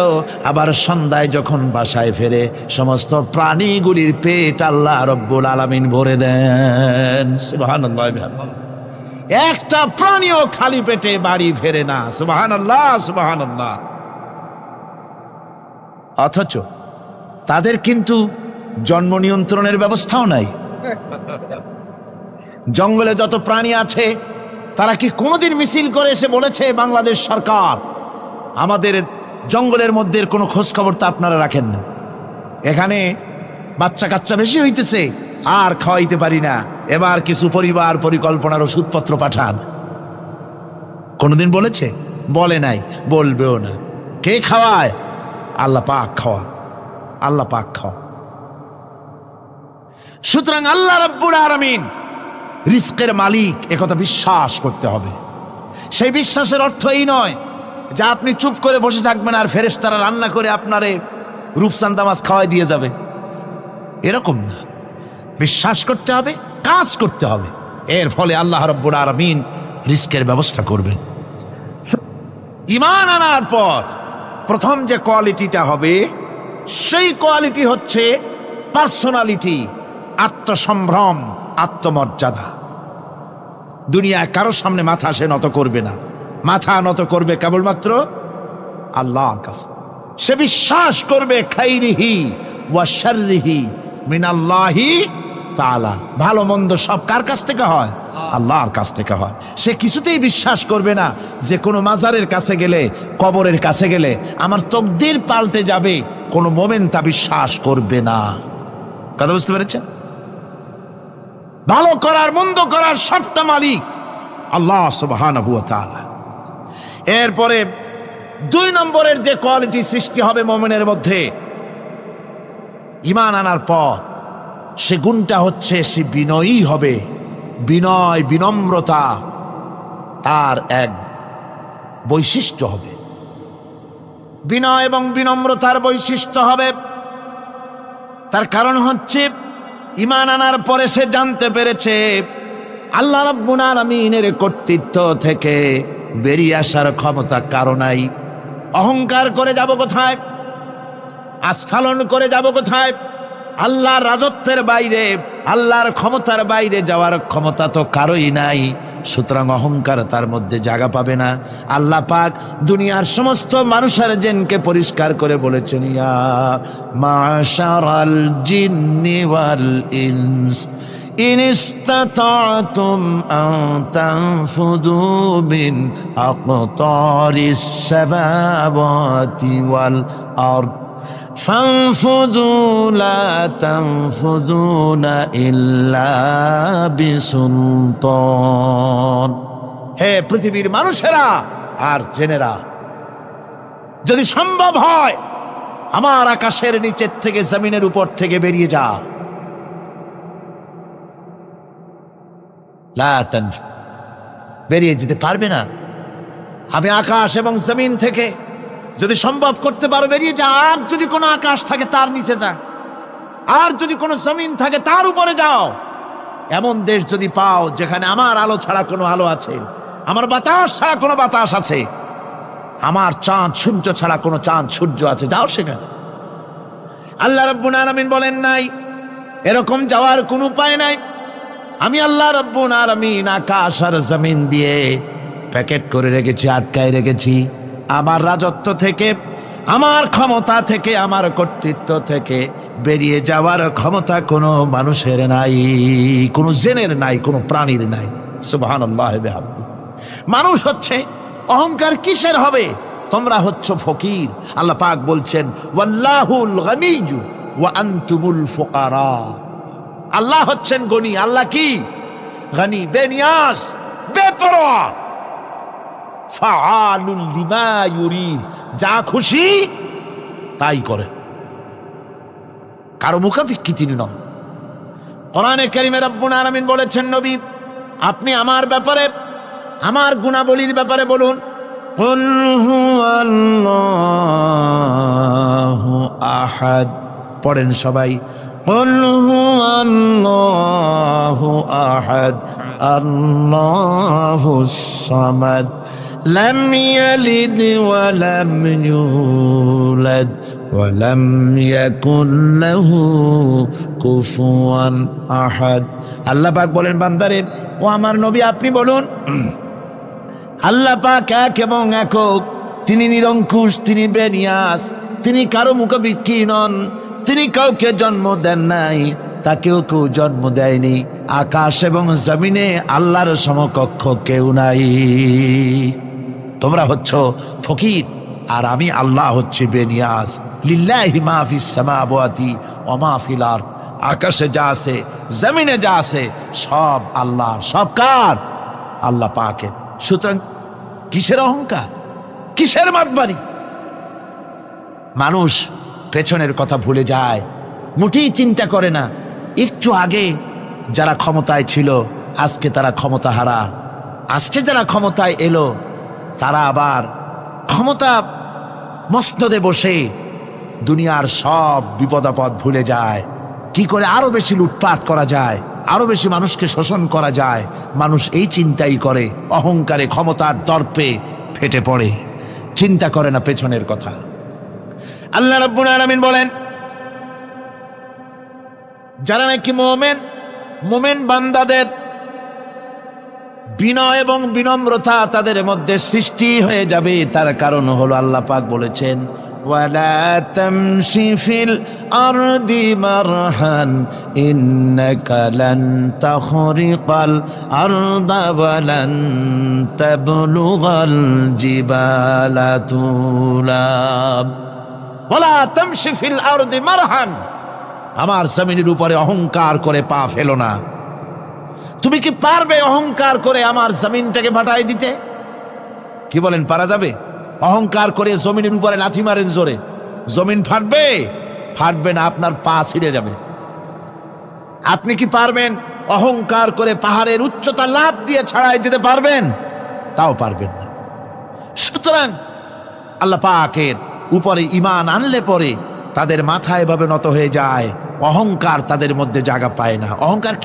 আবার সন্ধ্যায় যখন বাসায় ফেরে সমস্ত প্রাণীগুলির পেট আল্লাহ রব্বুল আলামিন ভরে দেন। সুবহানাল্লাহ। একটা প্রাণীও খালি পেটে বাড়ি ফেরে না। সুবহানাল্লাহ, সুবহানাল্লাহ। অথচ তাদের কিন্তু জন্ম নিয়ন্ত্রণের ব্যবস্থাও নাই। জঙ্গলে যত প্রাণী আছে তারা কি কোনোদিন মিছিল করে এসে বলেছে বাংলাদেশ সরকার আমাদের জঙ্গলের মধ্যে কোনো খোঁজ খবর তো আপনারা রাখেন না, এখানে বাচ্চা কাচ্চা বেশি হইতেছে আর খাওয়াইতে পারি না, এবার কিছু পরিবার পরিকল্পনার ওষুধপত্র পাঠান? কোনোদিন বলেছে? বলে নাই, বলবেও না। কে খাওয়ায়? আল্লাহ পাক খাওয়া, আল্লাহ পাক খাওয়া। সুতরাং আল্লাহ রাব্বুল আলামিন রিজকের মালিক, একথা বিশ্বাস করতে হবে। সেই বিশ্বাসের অর্থ এই নয় যে আপনি চুপ করে বসে থাকবেন আর ফেরেশতারা রান্না করে আপনারে রূপচাঁদা মাছ খাওয়াই দিয়ে যাবে, এরকম না। বিশ্বাস করতে হবে, কাজ করতে হবে, এর ফলে আল্লাহ রাব্বুল আলামিন রিজকের ব্যবস্থা করবেন। ঈমান আনার পর প্রথম যে কোয়ালিটিটা হবে সেই কোয়ালিটি হচ্ছে পার্সোনালিটি, আত্মসম্ভ্রম, আত্মমর্যাদা। দুনিয়ায় কারো সামনে মাথা সে নত করবে না, মাথা নত করবে কেবলমাত্র আল্লাহর কাছে। সে বিশ্বাস করবে খাইরিহি ওয়া শাররিহি মিনাল্লাহি তাআলা, ভালো মন্দ সব কার কাছ থেকে হয়? আল্লাহর কাছ থেকে হয়। সে কিছুতেই বিশ্বাস করবে না যে কোনো মাজারের কাছে গেলে, কবরের কাছে গেলে আমার তকদির পাল্টে যাবে, কোনো মোমেন তা বিশ্বাস করবে না। কথা বুঝতে পেরেছেন? ভালো করার মন্দ করার সবটা মালিক আল্লাহ সুবহানাহু ওয়া তাআলা। এরপরে 2 নম্বরের যে কোয়ালিটি সৃষ্টি হবে মুমিনের মধ্যে ঈমান আনার পর, সে গুণটা হচ্ছে সে বিনয়ী হবে। বিনয়, বিনম্রতা তার এক বৈশিষ্ট্য হবে। বিনয় এবং বিনম্রতার বৈশিষ্ট্য হবে। তার কারণ হচ্ছে ঈমান আনার পরে সে জানতে পেরেছে আল্লাহ রাব্বুল আলামিনের কর্তৃত্ব থেকে বেরিয়ে আসার ক্ষমতা কারো নাই। অহংকার করে যাব কোথায়? আস্ফালন করে যাব কোথায়? আল্লাহর রাজত্বের বাইরে, আল্লাহর ক্ষমতার বাইরে যাওয়ার ক্ষমতা তো কারোই নাই। সুতরাং অহংকার তার মধ্যে জায়গা পাবে না। আল্লাহ পাক দুনিয়ার সমস্ত মানুষের জিনকে পরিষ্কার করে বলেছেন, ইয়া মাশারাল জিন্নি ওয়াল ইনস ইন ইসতাতা'তুম আন তানফুযু মিন আকতারিস সামাওয়াতি ওয়াল আরদ ফানফুযু লা তানফুযুনা ইল্লা বিসুলতান। হে পৃথিবীর মানুষেরা আর জেনেরা, যদি সম্ভব হয় আমার আকাশের নিচের থেকে, জমিনের উপর থেকে বেরিয়ে যা। লা তানফু, বেরিয়ে যেতে পারবে না। আমি আকাশ এবং জমিন থেকে যদি সম্ভব করতে পারো বেরিয়ে যা। আর যদি কোনো আকাশ থাকে তার নিচে যা, আর যদি কোনো জমিন থাকে তার উপরে যাও। এমন দেশ যদি পাও যেখানে আমার আলো ছাড়া কোনো আলো আছে, আমার বাতাস ছাড়া কোনো বাতাস আছে, আমার চাঁদ সূর্য ছাড়া কোনো চাঁদ সূর্য আছে, যাও সেখানে। আল্লাহ রাব্বুল আলামিন বলেন নাই এরকম যাওয়ার কোনো উপায় নাই। আমি আল্লাহ রাব্বুল আলামিন আকাশ আর জমিন দিয়ে প্যাকেট করে রেখেছি, আটকায় রেখেছি। আমার রাজত্ব থেকে, আমার ক্ষমতা থেকে, আমার কর্তৃত্ব থেকে বেরিয়ে যাওয়ার ক্ষমতা কোনো মানুষের নাই, কোনো জিনের নাই, কোনো প্রাণীর নাই। সুবহানাল্লাহ। মানুষ হচ্ছে অহংকার কিসের হবে? তোমরা হচ্ছ ফকির। আল্লাহ পাক বলছেন ওয়াল্লাহুল গনিয়্যু ওয়া আনতুমুল ফুকারা। আল্লাহ হচ্ছেন গনি। আল্লাহ কি? গনি, বেনিয়াস, বেপরোয়া। ফাআলুল লিমা ইউরিদ, যা খুশি তাই করে, কারো মুখাপেক্ষী তিনি নন। কোরআনে কারীমে রব্বুল আলামিন বলেছেন, নবী আপনি আমার ব্যাপারে, আমার গুণাবলীর ব্যাপারে বলুন। কুল হুয়াল্লাহু আহাদ। পড়েন সবাই, কুল হুয়াল্লাহু আহাদ আল্লাহুস সামাদ লাম ইয়ালিদ ওয়া লাম ইউলাদ ওয়া লাম ইয়াকুল লাহু কুফুয়ান আহাদ। আল্লাহ পাক বলেন, বান্দারে ও আমার নবী আপনি বলুন, আল্লাহ পাক এক এবং একক, তিনি নিরঙ্কুশ, তিনি বেনিয়াস, তিনি কারো মুখাপেক্ষী নন, তিনি কাউকে জন্ম দেন নাই, তাকেও কেউ জন্ম দেয়নি। আকাশ এবং জমিনে আল্লাহর সমকক্ষ কেউ নাই। তোমরা হচ্ছ ফকির আর আমি আল্লাহ হচ্ছি বেনিয়াস। লিল্লাহি মা ফিস সামাওয়াতি ওয়া মা ফিল আরদ। আকাশে যা আছে, জমিনে যা আছে, সব আল্লাহর। সব কার? আল্লাহ পাকের। সুতরাং কিসের অহংকার, কিসের মাতবাড়ি? মানুষ পেছনের কথা ভুলে যায়, মোটেই চিন্তা করে না। একটু আগে যারা ক্ষমতায় ছিল আজকে তারা ক্ষমতা হারা। আজকে যারা ক্ষমতায় এলো তারা আবার ক্ষমতা মসনদে বসে দুনিয়ার সব বিপদ আপদ ভুলে যায়। কি করে আরো বেশি লুটপাট করা যায়, আরো বেশি মানুষকে শোষণ করা যায়, মানুষ এই চিন্তাই করে। অহংকারে, ক্ষমতার দর্পে ফেটে পড়ে, চিন্তা করে না পেছনের কথা। আল্লাহ রাব্বুল আলামিন বলেন, যারা নাকি মুমিন বান্দাদের বিনয় এবং বিনম্রতা তাদের মধ্যে সৃষ্টি হয়ে যাবে, তার কারণ হলো আল্লাহ পাক বলেছেন, ওয়ালা তামশি ফিল আরদি মারহান ইন্নাকা লান তাখরিকাল আরদা ওয়া লান তাবলুগাল জিবালা তুলা। ওয়ালা তামশি ফিল আরদি মারহান, আমার জমিনের উপরে অহংকার করে পা ফেলো না। তুমি কি পারবে অহংকার করে আমার জমিনটাকে ফাটাই দিতে? কি বলেন, পারা যাবে? অহংকার করে জমিনের উপরে লাথি মারেন জোরে, জমিন ফাটবে? ফাটবে না, আপনার পা ছিঁড়ে যাবে। আপনি কি পারবেন অহংকার করে পাহাড়ের উচ্চতা লাফ দিয়ে ছাড়াই যেতে পারবেন? তাও পারবেন না। সুতরাং আল্লাহ পাকের উপরে ঈমান আনলে পরে তাদের মাথা এভাবে নত হয়ে যায়, অহংকার তাদের মধ্যে জায়গা পায় না। অহংকার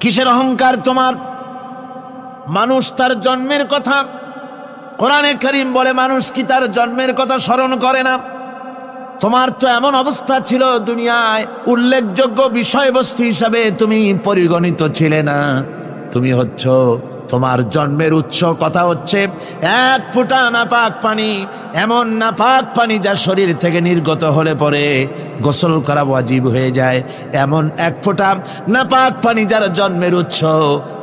কিসের অহংকার তোমার? মানুষ তার জন্মের কথা, কোরআনে কারীম বলে মানুষ কি তার জন্মের কথা স্মরণ করে না? তোমার তো এমন অবস্থা ছিল, দুনিয়ায় উল্লেখযোগ্য বিষয়বস্তু হিসাবে তুমি পরিগণিত ছিলে না। তুমি হচ্ছ, তোমার জন্মের উৎস কথা হচ্ছে এক ফোঁটা নাপাক পানি, এমন নাপাক পানি যা শরীর থেকে নির্গত হলে পরে গোসল করা ওয়াজিব হয়ে যায়। এমন এক ফোঁটা নাপাক পানি যার জন্মের উৎস,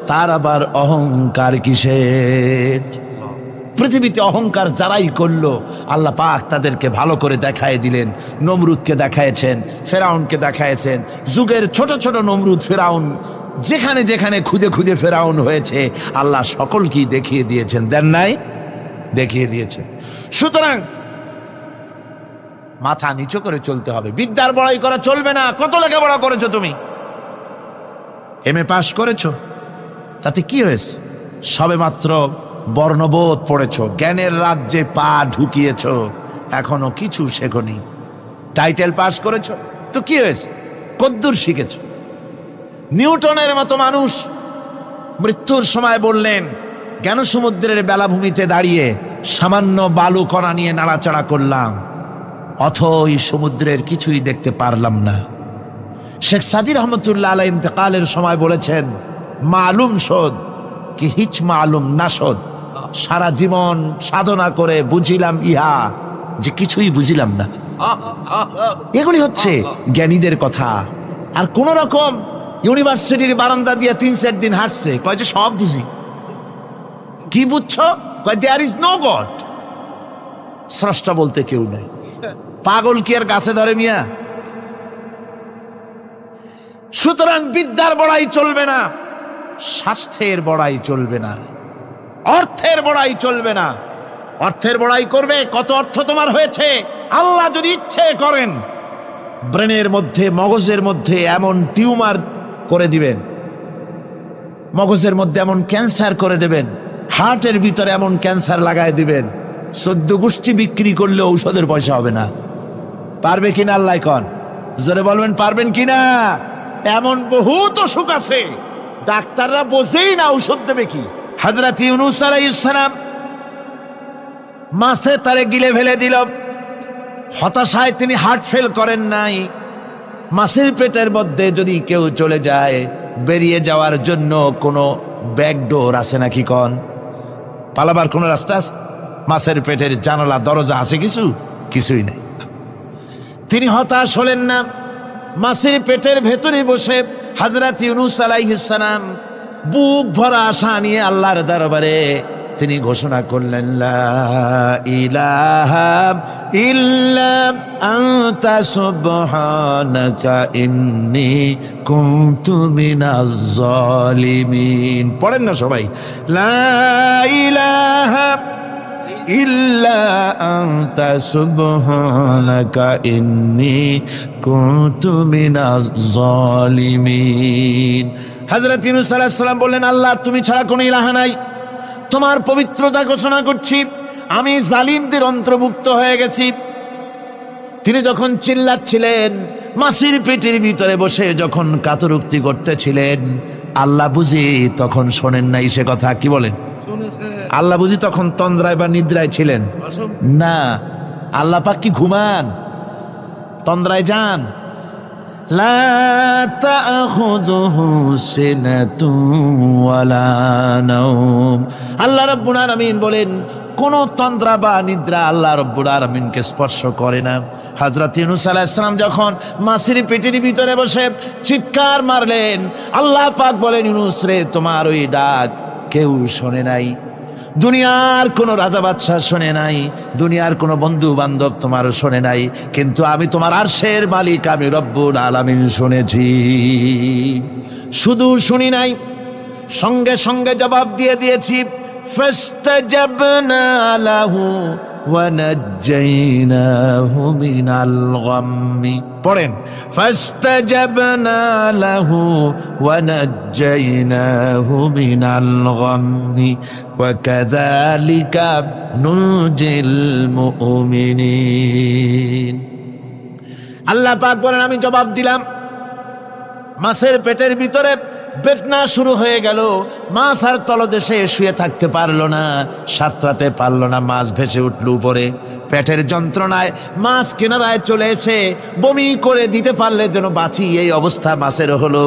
তার আবার অহংকার কিসের? পৃথিবীতে অহংকার যারাই করলো আল্লাহ পাক তাদেরকে ভালো করে দেখায় দিলেন। নমরুদকে দেখায়ছেন, ফেরাউনকে দেখায়ছেন। যুগের ছোট ছোট নমরুদ, ফেরাউন, যেখানে যেখানে খুদে খুদে ফেরাউন হয়েছে আল্লাহ সকলকেই দেখিয়ে দিয়েছেন। দেন নাই? দেখিয়ে দিয়েছেন। সুতরাং মাথা নিচু করে চলতে হবে, বিদ্যার বড়াই করা চলবে না। কত লেখাপড়া করেছো তুমি? এমএ পাশ করেছো, তাতে কি হয়েছে? সবে মাত্র বর্ণবোধ পড়েছো, জ্ঞানের রাজ্যে পা ঢুকিয়েছো, এখনো কিছু শেখনি। টাইটেল পাস করেছো, তো কি হয়েছে? কদ্দুর শিখেছো? নিউটনের মতো মানুষ মৃত্যুর সময় বললেন, জ্ঞান সমুদ্রের বেলাভূমিতে দাঁড়িয়ে সামান্য বালু কণা নিয়ে নাড়াচাড়া করলাম, অথই সমুদ্রের কিছুই দেখতে পারলাম না। শেখ সাদী রহমতুল্লাহ আলাইহি ইন্তেকালের সময় বলেছেন, মালুম শোধ কি হিচ মালুম না শোধ। সারা জীবন সাধনা করে বুঝিলাম ইহা, যে কিছুই বুঝিলাম না। এগুলি হচ্ছে জ্ঞানীদের কথা। আর কোন রকম ইউনিভার্সিটির বারান্দা দিয়ে 3-4 দিন হাঁটছে, কয় যে সব বুঝি। কি বুঝছো? কয় দেয়ার ইজ নো গড, স্রষ্টা বলতে কেউ নাই। পাগল কি আর গাছে ধরে মিয়া? সুতরাং বিদ্যার বড়াই চলবে না, স্বাস্থ্যের বড়াই চলবে না, অর্থের বড়াই চলবে না। অর্থের বড়াই করবে, কত অর্থ তোমার হয়েছে? আল্লাহ যদি ইচ্ছে করেন ব্রেনের মধ্যে, মগজের মধ্যে এমন টিউমার করে দিবেন, মগজের মধ্যে এমন ক্যান্সার করে দেবেন, হার্টের ভিতরে এমন ক্যান্সার লাগাই দিবেন 14 গোষ্ঠী বিক্রি করলে ঔষধের পয়সা হবে না। পারবে কিনা আল্লাহ কন, জোরে বলবেন পারবেন কিনা? এমন বহুত অসুখ আছে ডাক্তাররা বোঝেই না ঔষধ দেবে কি। হযরত ইউনূস আলাইহিস সালাম মাছে তারে গিলে ফেলে দিল, হতাশায় তিনি হার্ট ফেল করেন নাই। মাছের পেটের মধ্যে যদি কেউ চলে যায়, বেরিয়ে যাওয়ার জন্য কোনো ব্যাকডোর আছে নাকি কন? পালাবার কোনো রাস্তা আছে? মাছের পেটের জানালা দরজা আছে কিছু? কিছুই নেই। তিনি হতাশ হলেন না, মাছের পেটের ভেতরে বসে হযরত ইউনূস আলাইহিস সালাম বুক ভরা আশা নিয়ে আল্লাহর দরবারে তিনি ঘোষণা করলেন, লা ইলাহা ইল্লা আনতা সুবহানাকা ইন্নী কুনতু মিনাজ জালিমিন। পড়েন না সবাই, লা ইলাহা ইল্লা আনতা সুবহানাকা ইন্নী কুনতু মিনাজ জালিমিন। হযরত ইউনূস আলাইহিস সালাম বললেন, আল্লাহ তুমি ছাড়া কোনো ইলাহ নাই, তোমার পবিত্রতা ঘোষণা করছি, আমি জালিমদের অন্তর্ভুক্ত হয়ে গেছি। তিনি যখন চিল্লাচ্ছিলেন, মাছের পেটের ভিতরে বসে যখন কাতরুক্তি করতেছিলেন, আল্লাহ বুঝি তখন শোনেন নাই সে কথা? কি বলেন? আল্লাহ বুঝি তখন তন্দ্রায় বা নিদ্রায় ছিলেন না? আল্লাহ পাক কি ঘুমান? তন্দ্রায় যান? লা তাখুযুহু সিনাতুন ওয়ালা নাওম। আল্লাহ রাব্বুল আলামিন বলেন, কোন তন্দ্রা বা নিদ্রা আল্লাহ রাব্বুল আলামিনকে স্পর্শ করে না। হযরত ইউনূস আলাইহিস সালাম যখন মাছের পেটের ভিতরে বসে চিৎকার মারলেন, আল্লাহ পাক বলেন, ইউনূস রে, তোমার ওই ডাক কেউ শোনে নাই, দুনিয়ার কোন রাজা বাদশাহ শোনে নাই, দুনিয়ার কোন বন্ধু বান্ধব তোমার শোনে নাই, কিন্তু আমি তোমার আরশের মালিক আমি রব্বুল আলামিন শুনেছি। শুধু শুনি নাই, সঙ্গে সঙ্গে জবাব দিয়ে দিয়েছি। ফাস্তাজাবনা লাহু ওয়া নাজ্জাইনাহু মিনাল গাম্মি। পড়েন, ফাস্তাজাবনা লাহু ওয়া নাজ্জাইনাহু মিনাল গাম্মি ওয়া কাযালিকা নুনজিল মুমিনিন। আল্লাহ পাক বলেন, আমি জবাব দিলাম। মাছের পেটের ভিতরে বেদনা শুরু হয়ে গেল, মাছ আর তলদেশে শুয়ে থাকতে পারলো না, সাঁতরাতে পারলো না, মাছ ভেসে উঠল উপরে। পেটের যন্ত্রণায় মাছ কিনারায় চলে এসে বমি করে দিতে পারলে যেন বাঁচি, এই অবস্থা মাছের হলো।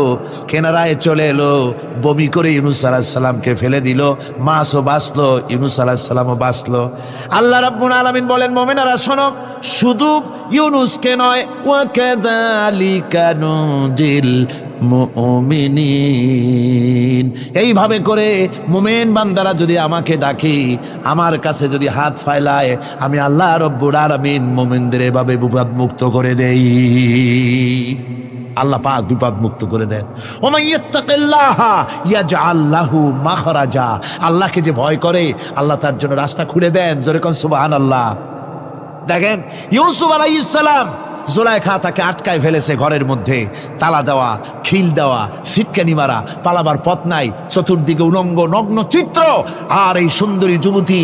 কিনারায় চলে এলো, বমি করে ইউনূস আলাইহিস সালামকে ফেলে দিল, মাছও বাঁচলো, ইউনূস আলাইহিস সালামও বাঁচলো। আল্লাহ রাব্বুল আলামিন বলেন, মুমিনেরা শোনো, শুধু ইউনূসকে নয়, ওয়া কাযালিকা নুনজিল মুমিনিন। এইভাবে করে মুমিন বান্দারা যদি আমাকে ডাকে, আমার কাছে যদি হাত ফাইলায়, আমি আল্লাহ রব্বুল আলামিন মুমিনদের এভাবে বিপদ মুক্ত করে দেই। আল্লাহ পাক বিপদ মুক্ত করে দেন। ওমান ইয়াত্তাকিল্লাহা ইয়াজআল লাহু মাখরাজা। আল্লাহকে যে ভয় করে, আল্লাহ তার জন্য রাস্তা খুলে দেন। জোরে কোন সুবহানাল্লাহ। দেখেন, ইউসুফ আলাইহিস সালাম, জুলাইখা তাকে আটকায় ফেলেছে ঘরের মধ্যে, তালা দেওয়া, খিল দেওয়া, সিটকানি মারা, পালাবার পথ নাই, চতুর্দিকে উলঙ্গ নগ্ন চিত্র। আর এই সুন্দরী যুবতী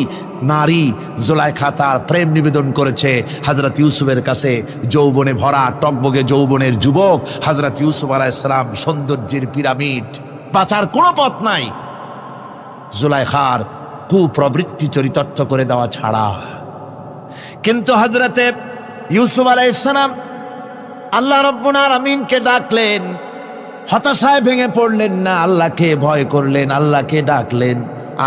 নারী জুলাইখা তার প্রেম নিবেদন করেছে হযরত ইউসুফের কাছে। যৌবনে ভরা টকবগে যৌবনের যুবক হযরত ইউসুফ আলাইহিস সালাম, সৌন্দর্যের পিরামিড, বাঁচার কোনো পথ নাই জুলাইখার কুপ্রবৃত্তি চরিতার্থ করে দেওয়া ছাড়া। কিন্তু হযরতে ইউসুফ আলাইহিস সালাম আল্লাহ রাব্বুল আলামিনকে ডাকলেন, হতাশায় ভেঙে পড়লেন না, আল্লাহকে ভয় করলেন, আল্লাহকে ডাকলেন।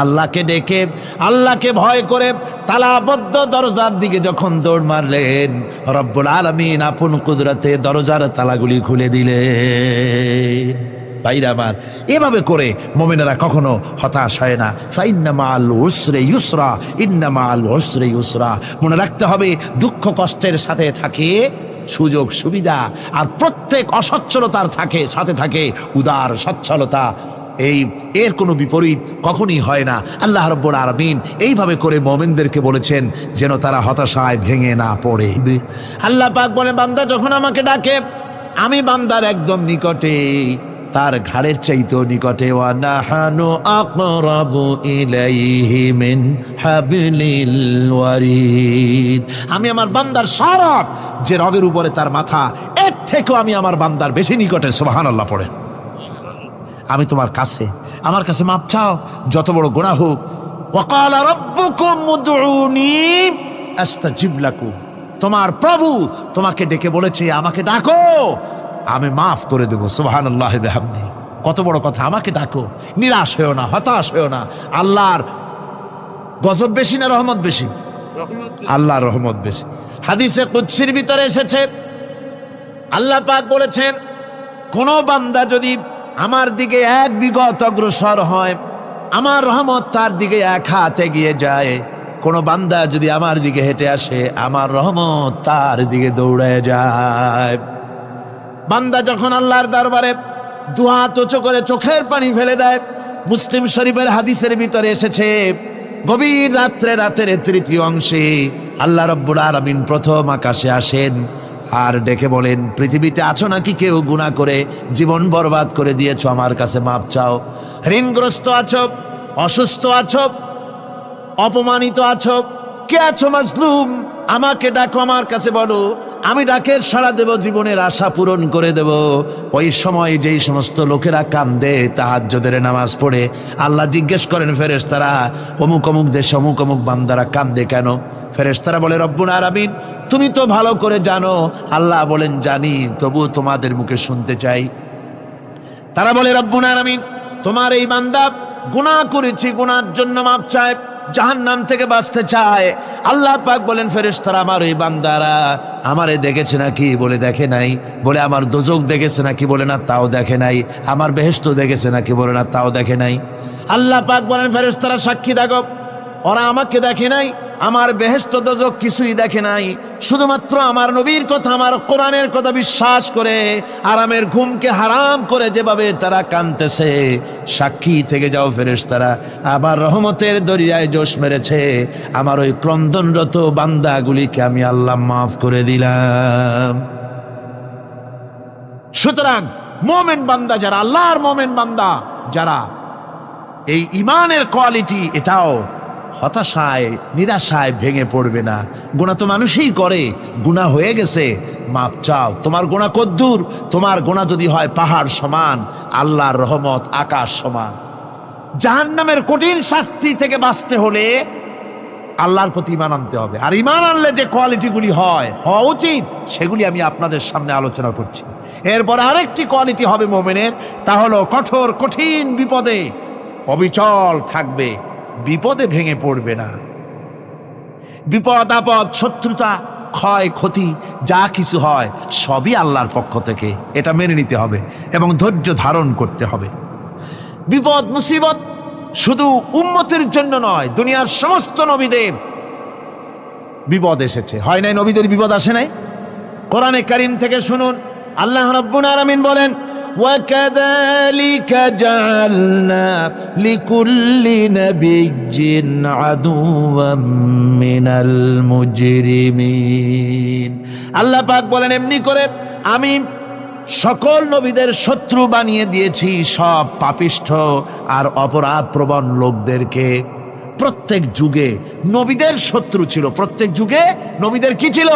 আল্লাহকে ডেকে, আল্লাহকে ভয় করে তালাবদ্ধ দরজার দিকে যখন দৌড় মারলেন, রব্বুল আলামিন আপন কুদরতে দরজার তালাগুলি খুলে দিলেন। ভাইরা আমার, এভাবে করে মুমিনেরা কখনো হতাশ হয় না। ফাইন্না মাআল উসরি ইউসরা, ইন্না মাআল উসরি ইউসরা। মনে রাখতে হবে, দুঃখ কষ্টের সাথে থাকে সুযোগ সুবিধা, আর প্রত্যেক অসচ্ছলতার সাথে থাকে উদার সচ্ছলতা। এর কোনো বিপরীত কখনই হয় না। আল্লাহ রাব্বুল আলামিন এইভাবে করে মুমিনদেরকে বলেছেন যেন তারা হতাশায় ভেঙে না পড়ে। আল্লাহ পাক বলে, বান্দা যখন আমাকে ডাকে, আমি বান্দার একদম নিকটে, তার ঘাড়ের চাইতেও নিকটে। ওয়া নাহানু আকরাবু ইলাইহি মিন হাবলিল ওয়ারিদ, আমি আমার বান্দার শারক যে রগের উপরে তার মাথা, এর থেকেও আমি আমার বান্দার বেশি নিকটে। সুবহানাল্লাহ পড়েন। আমি তোমার কাছে, আমার কাছে মাপ চাও, যত বড় গুনাহ হোক। ওয়া ক্বালা রাব্বুকুম উদউনি আস্তাজিব লাকুম, তোমার প্রভু তোমাকে ডেকে বলেছে আমাকে ডাকো, আমি মাফ করে দেব। সুবহানাল্লাহ বিহামদিহি, কত বড় কথা। আমাকে ডাকো, নিরাশ হয়েও না, হতাশ হয়েও না। আল্লাহর গজব বেশি না রহমত বেশি? আল্লাহর রহমত বেশি। হাদিসে কুদসির ভিতরে এসেছে, আল্লাহ পাক বলেছেন, কোন বান্দা যদি আমার দিকে এক বিগত অগ্রসর হয়, আমার রহমত তার দিকে এক হাত এগিয়ে যায়। কোন বান্দা যদি আমার দিকে হেঁটে আসে, আমার রহমত তার দিকে দৌড়ে যায়। বান্দা যখন আল্লাহর দরবারে দুহাত উঁচু করে চোখের পানি ফেলে দেয়, মুসলিম শরীফের হাদিসের ভিতরে এসেছে, গভীর রাত্রে, রাতের তৃতীয় অংশে আল্লাহ রাব্বুল আলামিন প্রথম আকাশে আসেন আর ডেকে বলেন, পৃথিবীতে আছো নাকি কেউ গুনাহ করে জীবন বরবাদ করে দিয়েছো, আমার কাছে মাপ চাও। ঋণগ্রস্ত আছো, অসুস্থ আছো, অপমানিত আছো, কে আছো মাজলুম, আমাকে ডাকো, আমার কাছে বলো, আমি ডাকের সাড়া দেব, জীবনের আশা পূরণ করে দেব। ওই সময় যেই সমস্ত লোকেরা কান্দে তাহাজ্জুদের নামাজ পড়ে, আল্লাহ জিজ্ঞেস করেন ফেরেশতারা, অমুক অমুক দেশে অমুক অমুক বান্দারা কান্দে কেন? ফেরেশতারা বলে, রব্বুল আলামিন তুমি তো ভালো করে জানো। আল্লাহ বলেন, জানি, তবু তোমাদের মুখে শুনতে চাই। তারা বলে, রব্বুল আলামিন তোমার এই বান্দা গুনাহ করেছে, গুনার জন্য মাপ চায়, জাহান্নাম থেকে বাঁচতে চায়। আল্লাহ পাক বলেন, ফেরেশতারা আমার এই বান্দারা আমারে দেখেছে নাকি? বলে দেখে নাই। বলে আমার দোজখ দেখেছে নাকি? বলে না, তাও দেখে নাই। আমার বেহেশত দেখেছে নাকি? বলে না, তাও দেখে নাই। আল্লাহ পাক বলেন, ফেরেশতারা সাক্ষী থাকো, ওরা আমাকে দেখে নাই, আমার বেহেশত দোজখ কিছুই দেখে নাই, শুধুমাত্র আমার নবীর কথা, আমার কোরআনের কথা বিশ্বাস করে আরামের ঘুমকে হারাম করে যেভাবে তারা কাঁদতেছে, সাক্ষী থেকে যাও ফেরেশতারা, আমার রহমতের দরিয়ায় জোশ মেরেছে, আমার ওই ক্রন্দনরত বান্দাগুলিকে আমি আল্লাহ মাফ করে দিলাম। সুতরাং মোমেন বান্দা যারা, আল্লাহর মোমেন বান্দা যারা, এই ইমানের কোয়ালিটি, এটাও হতাশায় নিরাশায় ভেঙে পড়বে না। গুনাহ তো মানুষই করে, গুনাহ হয়ে গেছে, মাপ চাও। তোমার গুনাহ কদ্দূর? তোমার গুনাহ যদি হয় পাহাড় সমান, আল্লাহর রহমত আকাশ সমান। জাহান্নামের কঠিন শাস্তি থেকে বাঁচতে হলে আল্লাহর প্রতি ঈমান আনতে হবে। আর ঈমান আনলে যে কোয়ালিটিগুলি হওয়া উচিত, সেগুলি আমি আপনাদের সামনে আলোচনা করছি। এরপর আরেকটি কোয়ালিটি হবে মুমিনের, তা হলো কঠোর কঠিন বিপদে অবিচল থাকবে, বিপদে ভেঙে পড়বে না। বিপদ আপদ, শত্রুতা, ক্ষয় ক্ষতি যা কিছু হয় সবই আল্লাহর পক্ষ থেকে, এটা মেনে নিতে হবে এবং ধৈর্য ধারণ করতে হবে। বিপদ মুসিবত শুধু উম্মতের জন্য নয়, দুনিয়ার সমস্ত নবীদের বিপদ এসেছে, হয় নাই? নবীদের বিপদ আসে নাই? কোরআনে কারীম থেকে শুনুন, আল্লাহ রাব্বুল আলামিন বলেন, وَكَذَلِكَ جَعَلْنَا لِكُلِّ نَبِيٍّ عَدُوًّا مِّنَ الْمُجْرِمِينَ। আল্লাহ পাক বলেন, এমনি করে আমি সকল নবীদের শত্রু বানিয়ে দিয়েছি সব পাপিষ্ঠ আর অপরাধ প্রবণ লোকদেরকে। প্রত্যেক যুগে নবীদের শত্রু ছিল, প্রত্যেক যুগে নবীদের কি ছিল?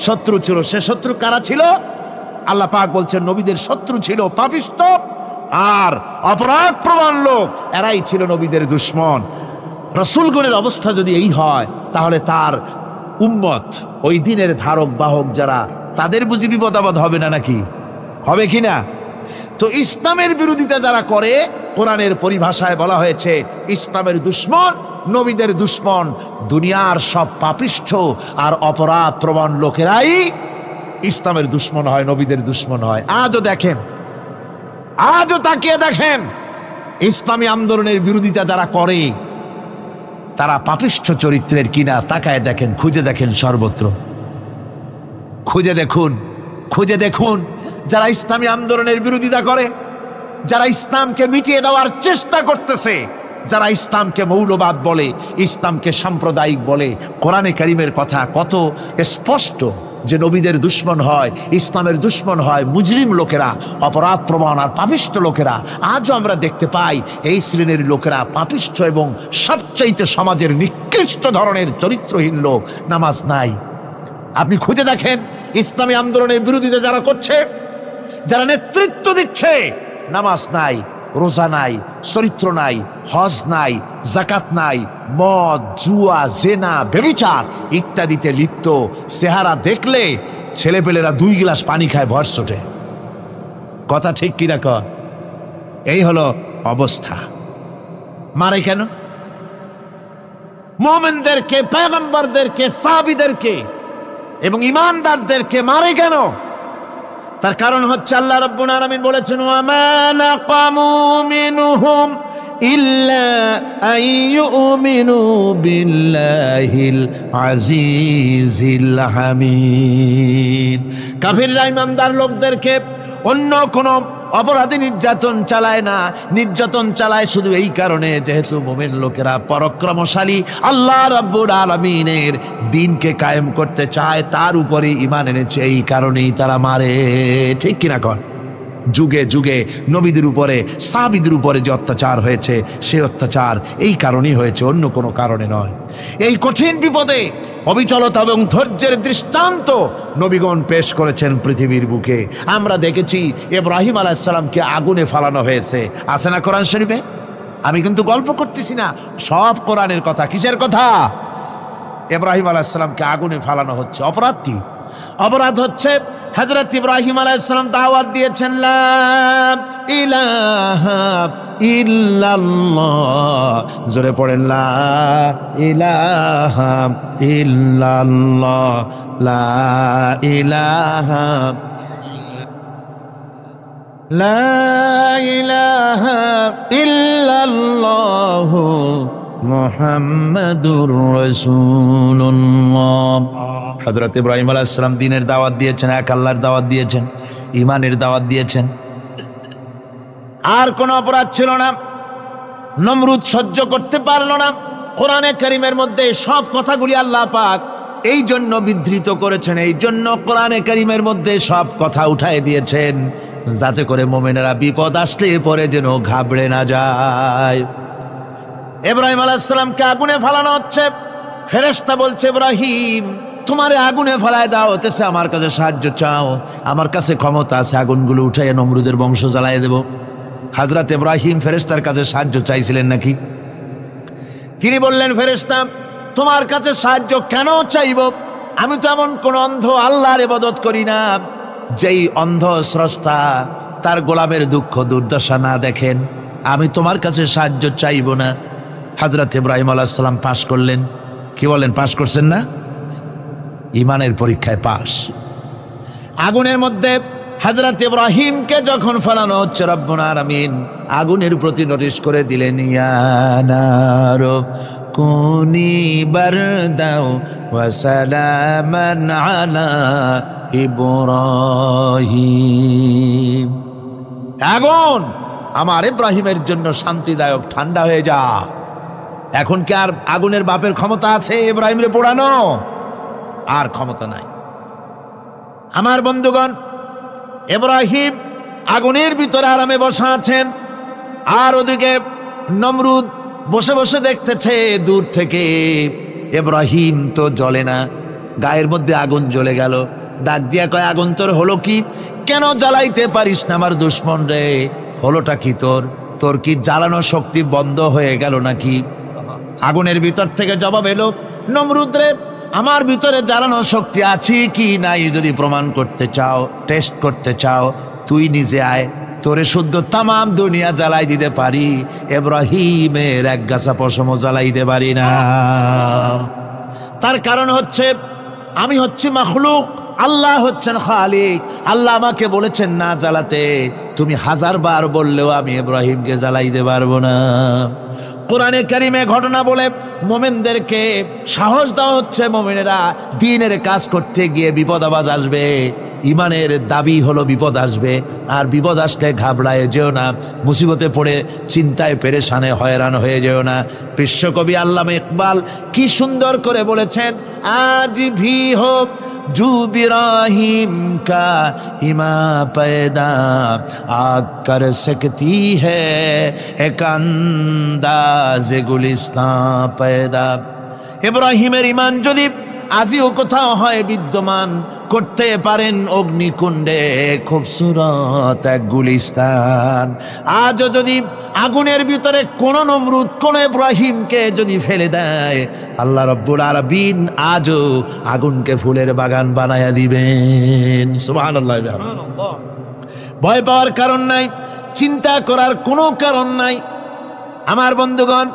শত্রু ছিল। সে শত্রু কারা ছিল? আল্লাহ পাক বলছেন, নবীদের শত্রু ছিল পাপিষ্ঠ আর অপরাধ প্রবণ লোক, এরাই ছিল নবীদের দুশমন। রাসূলগণের অবস্থা যদি এই হয়, তাহলে তার উম্মত, ওই দিনের ধারক বাহক যারা, তাদের বুঝি বিপদ আপদ হবে না নাকি? হবে কিনা? তো ইসলামের বিরোধিতা যারা করে, কোরআনের পরিভাষায় বলা হয়েছে ইসলামের দুশমন, নবীদের দুশমন। দুনিয়ার সব পাপিষ্ঠ আর অপরাধ প্রবণ লোকেরাই ইসলামের দুশমন হয়, নবীদের দুশমন হয়। আজও দেখেন, আজও তাকিয়ে দেখেন, ইসলামী আন্দোলনের বিরোধিতা যারা করে তারা পাপিষ্ঠ চরিত্রের কিনা, তাকায় দেখেন, খুঁজে দেখেন, সর্বত্র খুঁজে দেখুন, খুঁজে দেখুন। যারা ইসলামী আন্দোলনের বিরোধিতা করে, যারা ইসলামকে মিটিয়ে দেওয়ার চেষ্টা করতেছে, যারা ইসলামকে মৌলবাদ বলে, ইসলামকে সাম্প্রদায়িক বলে, কোরআনে কারীমের কথা কত স্পষ্ট। যে নবীদের দুশ্মন হয়, ইসলামের দুশ্মন হয় মুজরিম লোকেরা, অপরাধ প্রবণ আর পাপিষ্ঠ লোকেরা। আজও আমরা দেখতে পাই এই শ্রেণীর লোকেরা পাপিষ্ঠ এবং সবচাইতে সমাজের নিকৃষ্ট ধরনের চরিত্রহীন লোক। নামাজ নাই। আপনি খুঁজে দেখেন ইসলামী আন্দোলনের বিরোধিতা যারা করছে, যারা নেতৃত্ব দিচ্ছে, নামাজ নাই, রোজা নাই, চরিত্র নাই, হজ নাই, যাকাত নাই, মদ, জুয়া, জেনা, ব্যভিচার ইত্যাদিতে লিপ্ত। চেহারা দেখলে ছেলেপেলেরা 2 গ্লাস পানি খায় ভরসটে। কথা ঠিক কিনা কর? এই হলো অবস্থা। মারে কেন? মুমিনদেরকে, পয়গম্বরদেরকে, সাহাবীদেরকে এবং ঈমানদারদেরকে মারে কেন? তার কারণ হচ্ছে আল্লাহ রাব্বুল আলামিন বলেছেন, ওয়া মা নাকামু মিনহুম ইল্লা আইয়ুমিনু বিল্লাহিল আজিজিল হামিদ। কাফিররা ঈমানদার লোকদেরকে অন্য কোন অপরাধী নির্যাতন চালায় না, নির্যাতন চালায় শুধু এই কারণে যেহেতু মুমিন লোকেরা পরাক্রমশালী, আল্লাহ রাব্বুল আলামিনের দ্বীনকে কায়েম করতে চায়, তার উপরে ঈমান এনেছে, এই কারণেই তারা মারে। ঠিক কিনা কর? যুগে যুগে নবীদের উপরে, সাহাবীদের উপরে যে অত্যাচার হয়েছে, সেই অত্যাচার এই কারণেই হয়েছে, অন্য কোনো কারণে নয়। এই কঠিন বিপদে অবিচলতা এবং ধৈর্যের দৃষ্টান্ত নবীগণ পেশ করেছেন পৃথিবীর বুকে। আমরা দেখেছি ইব্রাহিম আলাইহিস সালামকে আগুনে ফালানো হয়েছে, আছে না কোরআন শরীফে? আমি কিন্তু গল্প করতেছি না, সব কোরআনের কথা। কিসের কথা? ইব্রাহিম আলাইহিস সালামকে আগুনে ফালানো হচ্ছে। অপরাধ কি? অপরাধ হচ্ছে হযরত ইব্রাহিম আলাইহিস সালাম দাওয়াত দিয়েছেন, লা ইলাহা ইল্লাল্লাহ। জোরে পড়েন, লা ইলাহা ইল্লাল্লাহ, লা ইলাহা, লা ইলাহা ইল্লাল্লাহ মুহাম্মাদুর রাসূলুল্লাহ। হযরত ইব্রাহিম আলাইহিস সালাম দ্বীনের দাওয়াত দিয়েছেন, এক আল্লাহর দাওয়াত দিয়েছেন, ঈমানের দাওয়াত দিয়েছেন। আর কোন অপরাধ ছিল না। নমরুদ সহ্য করতে পারল না। কোরআনে কারীমের মধ্যে সব কথাগুলি আল্লাহ পাক এই জন্য বিধৃত করেছেন, এই জন্য কোরআনে কারীমের মধ্যে সব কথা উঠায় দিয়েছেন, যাতে করে মুমিনেরা বিপদ আসলে পরে যেন ঘাবড়ে না যায়। ইব্রাহিম আলাইহিস সালামকে আগুনে ফালানো হচ্ছে। ফেরেশতা বলছে, ইব্রাহিম তোমারে আগুনে ফেলায় দাও, হতেছে আমার কাছে সাহায্য চাও, আমার কাছে ক্ষমতা আছে, আগুনগুলো উঠাইয়া নমরুদের বংশ জ্বালাইয়া দেব। হযরত ইব্রাহিম ফেরেশতার কাছে সাহায্য চাইছিলেন নাকি? তিনি বললেন, ফেরেশতা তোমার কাছে সাহায্য কেন চাইব? আমি তো এমন কোন অন্ধ আল্লাহর ইবাদত করি না যেই অন্ধ স্রষ্টা তার গোলামের দুঃখ দুর্দশা না দেখেন। আমি তোমার কাছে সাহায্য চাইব না। হযরত ইব্রাহিম আলাইহিস সালাম পাশ করলেন। কি বলেন, পাশ করছেন না? ঈমানের পরীক্ষায় পাশ। আগুনের মধ্যে হযরত ইব্রাহিমকে যখন ফেলানো হচ্ছে, রব্বুল আলামিন আগুনের প্রতি নোটিশ করে দিলেন, ইয়া নারু কুনি বারদাও ওয়া সালামান আলা ইব্রাহিম। আগুন আমার ইব্রাহিমের জন্য শান্তিদায়ক, ঠান্ডা হয়ে যা। এখন কি আর আগুনের বাপের ক্ষমতা আছে ইব্রাহিমরে পোড়ানো? আর ক্ষমতা নাই। আমার বন্ধুগণ, ইব্রাহিম আগুনের ভিতরে আরামে বসা আছেন, আর ওদিকে নমরুদ বসে বসে দেখতেছে দূর থেকে। ইব্রাহিম তো জ্বলে না, গায়ের মধ্যে আগুন জ্বলে গেল। ডাক দিয়া কয়, আগুন তোর হলো কি? কেন জ্বালাইতে পারিস না আমার দুশ্মন রে? হলোটা কি তোর? তোর কি জ্বালানো শক্তি বন্ধ হয়ে গেল নাকি? আগুনের ভিতর থেকে জবাব এলো, নমরুদ রে, আমার ভিতরে জ্বালানো শক্তি আছে কি নাই যদি প্রমাণ করতে চাও, টেস্ট করতে চাও, তুই নিজে আয়, তোরে শুদ্ধ তামাম দুনিয়া জ্বালাই দিতে পারি, ইব্রাহিমের এক গাছা পশমও জ্বালাইতে পারি না। তার কারণ হচ্ছে আমি হচ্ছি মাখলুক, আল্লাহ হচ্ছেন খালিক। আল্লাহ আমাকে বলেছেন না জ্বালাতে, তুমি 1000 বার বললেও আমি ইব্রাহিমকে জ্বালাইতে পারবো না। কোরআনে কারিমে ঘটনা বলে মুমিনদেরকে সাহস দেওয়া হচ্ছে, মুমিনেরা দ্বীনের কাজ করতে গিয়ে বিপদ আবাজ আসবে, ইমানের দাবি হলো বিপদ আসবে, আর বিপদ আসলে ঘাবড়ায় যেও না, মুসিবতে পড়ে চিন্তায় পেরেশানে হয়রান হয়ে যেও না। বিশ্বকবি আল্লামা ইকবাল কি সুন্দর করে বলেছেন, আজ ভি হো जू इब्राहिम का इमा पैदा आग कर सकती है एक अंदाज गुलिस्तां पैदा। ইব্রাহিমের ঈমান যদি আজিও কোথাও হয় বিদ্যমান, করতে পারেন অগ্নিকুণ্ডে খুবসুরত এক গুলিস্তান। আজও যদি আগুনের ভিতরে কোন নমরুদ কোন ইব্রাহিমকে যদি ফেলে দেয়, আল্লাহ রাব্বুল আলামিন আজও আগুনকে ফুলের বাগান বানায়া দিবেন। সুবহানাল্লাহ। ভয় পাওয়ার কারণ নাই, চিন্তা করার কোনো কারণ নাই। আমার বন্ধুগণ,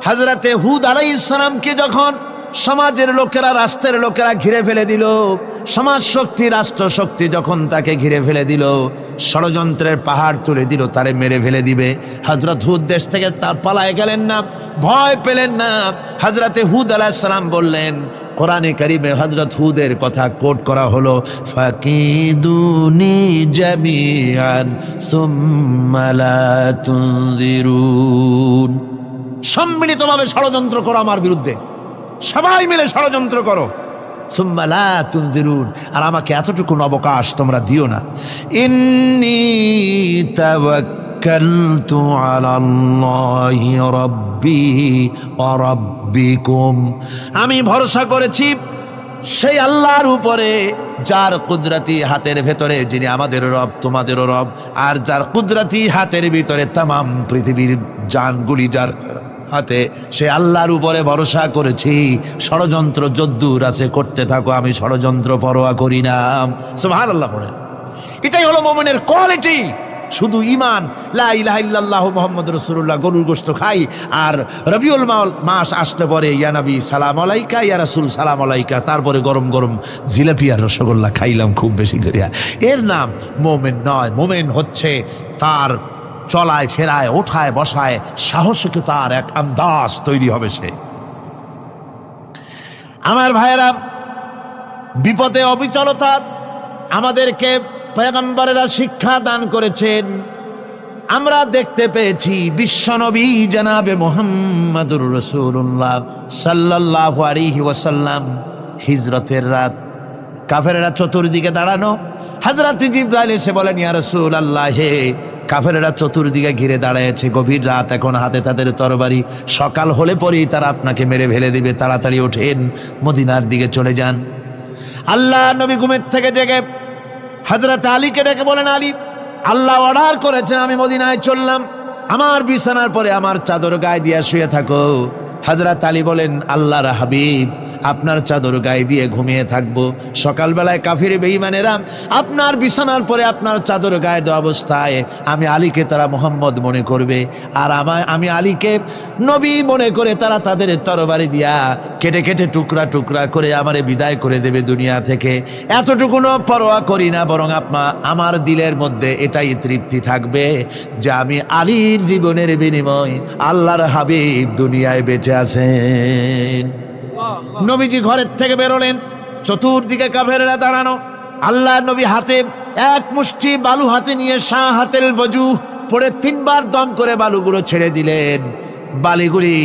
হযরতে হুদ আলাইহিস সালামকে যখন সমাজের লোকেরা, রাষ্ট্রের লোকেরা ঘিরে ফেলে দিল, সমাজ শক্তি, রাষ্ট্র শক্তি যখন তাকে ঘিরে ফেলে দিল, ষড়যন্ত্রের পাহাড় তুলে দিল, তারে মেরে ফেলে দিবে, হযরত হুদ দেশ থেকে তার পালায় গেলেন না, ভয় পেলেন না। হযরতে হুদ আলাইহিস সালাম বললেন, কোরআনে কারিমে হযরত হুদের কথা কোট করা হলো, ফাকিদুনি জামিআন সুম্মা লা তুনজিরুন। সম্মিলিতভাবে ষড়যন্ত্র করো আমার বিরুদ্ধে, সবাই মিলে ষড়যন্ত্র করো, সুম্মা লা তুনজিরুন, আর আমাকে এতটুকু অবকাশ তোমরা দিও না। ইন্নী তাওয়াক্কালতু আলাল্লাহি রাব্বি ওয়া রাব্বিকুম, আমি ভরসা করেছি সেই আল্লাহর উপরে যার কুদরতি হাতের ভেতরে, যিনি আমাদের রব তোমাদেরও রব, আর যার কুদরতি হাতের ভিতরে তামাম পৃথিবীর জানগুলি যার হাতে, সে আল্লাহর উপরে ভরসা করেছি। ষড়যন্ত্র যদ্দূর আছে করতে থাকো, আমি ষড়যন্ত্র পরোয়া করি না। সুবহানাল্লাহ পড়ে। এটাই হলো মুমিনের কোয়ালিটি। শুধু ঈমান, লা ইলাহা ইল্লাল্লাহু মুহাম্মাদুর রাসূলুল্লাহ, গরুর গোশত খাই, আর রবিউল মাস আসলে পরে ইয়া নবী সালাম আলাইকা, ইয়া রাসূল সালাম আলাইকা, তারপরে গরম গরম জিলাপি আর রসগোল্লা খাইলাম খুব বেশি করিয়া, এর নাম মুমিন নয়। মুমিন হচ্ছে তার চলায় ফেরায়, ওঠায় বসায় সাহসিকতার এক আন্দাজ তৈরি হবে সে। আমার ভাইয়েরা, বিপদে অবিচলতা আমাদেরকে পয়গম্বরেরা শিক্ষা দান করেছেন। আমরা দেখতে পেয়েছি বিশ্বনবী জনাবে মুহাম্মাদুর রাসূলুল্লাহ সাল্লাল্লাহু আলাইহি ওয়াসাল্লাম হিজরতের রাত, কাফেররা চতুর্দিকে দাঁড়ানো, হযরত জিবরাইল এসে বলেন, ইয়া রাসূলুল্লাহ, হে কাফেররা চতুর্দিকে ঘিরে দাঁড়িয়েছে, গভীর রাত, এখন হাতে তাদের তরবারি, সকাল হলে পরেই তারা আপনাকে মেরে ফেলে দিবে, তাড়াতাড়ি ওঠেন, মদিনার দিকে চলে যান। আল্লাহ নবী ঘুমের থেকে জেগে হযরত আলীকে ডেকে বলেন, আলী, আল্লাহ অর্ডার করেছেন আমি মদিনায় চললাম, আমার বিছানার পরে আমার চাদর গায়ে দিয়ে শুয়ে থাকো। হযরত আলী বলেন, আল্লাহর হাবিব, আপনার চাদর গায়ে দিয়ে ঘুমিয়ে থাকবো, সকালবেলায় কাফির বেঈমানেরা আপনার বিছানার পরে আপনার চাদর গায়ে দেওয়া অবস্থায় আমি আলীকে তারা মুহাম্মদ মনে করবে, আর আমি আলীকে নবী মনে করে তারা তাদের তরবারি দিয়া কেটে কেটে টুকরা টুকরা করে আমারে বিদায় করে দেবে দুনিয়া থেকে। এতটুকুনো পরোয়া করি না, বরং আমার দিলের মধ্যে এটাই তৃপ্তি থাকবে যে আমি আলীর জীবনের বিনিময় আল্লাহর হাবিব দুনিয়ায় বেঁচে আছেন। নবীজি ঘরের থেকে বেরোলেন, চতুর্দিকে কাফেররা দাঁড়ানো, আল্লাহ নবী হাতে এক মুষ্টি বালু হাতে নিয়ে শাহাতেল ওযু পড়ে তিনবার দম করে বালুগুলো ছেড়ে দিলেন। বালিগুলি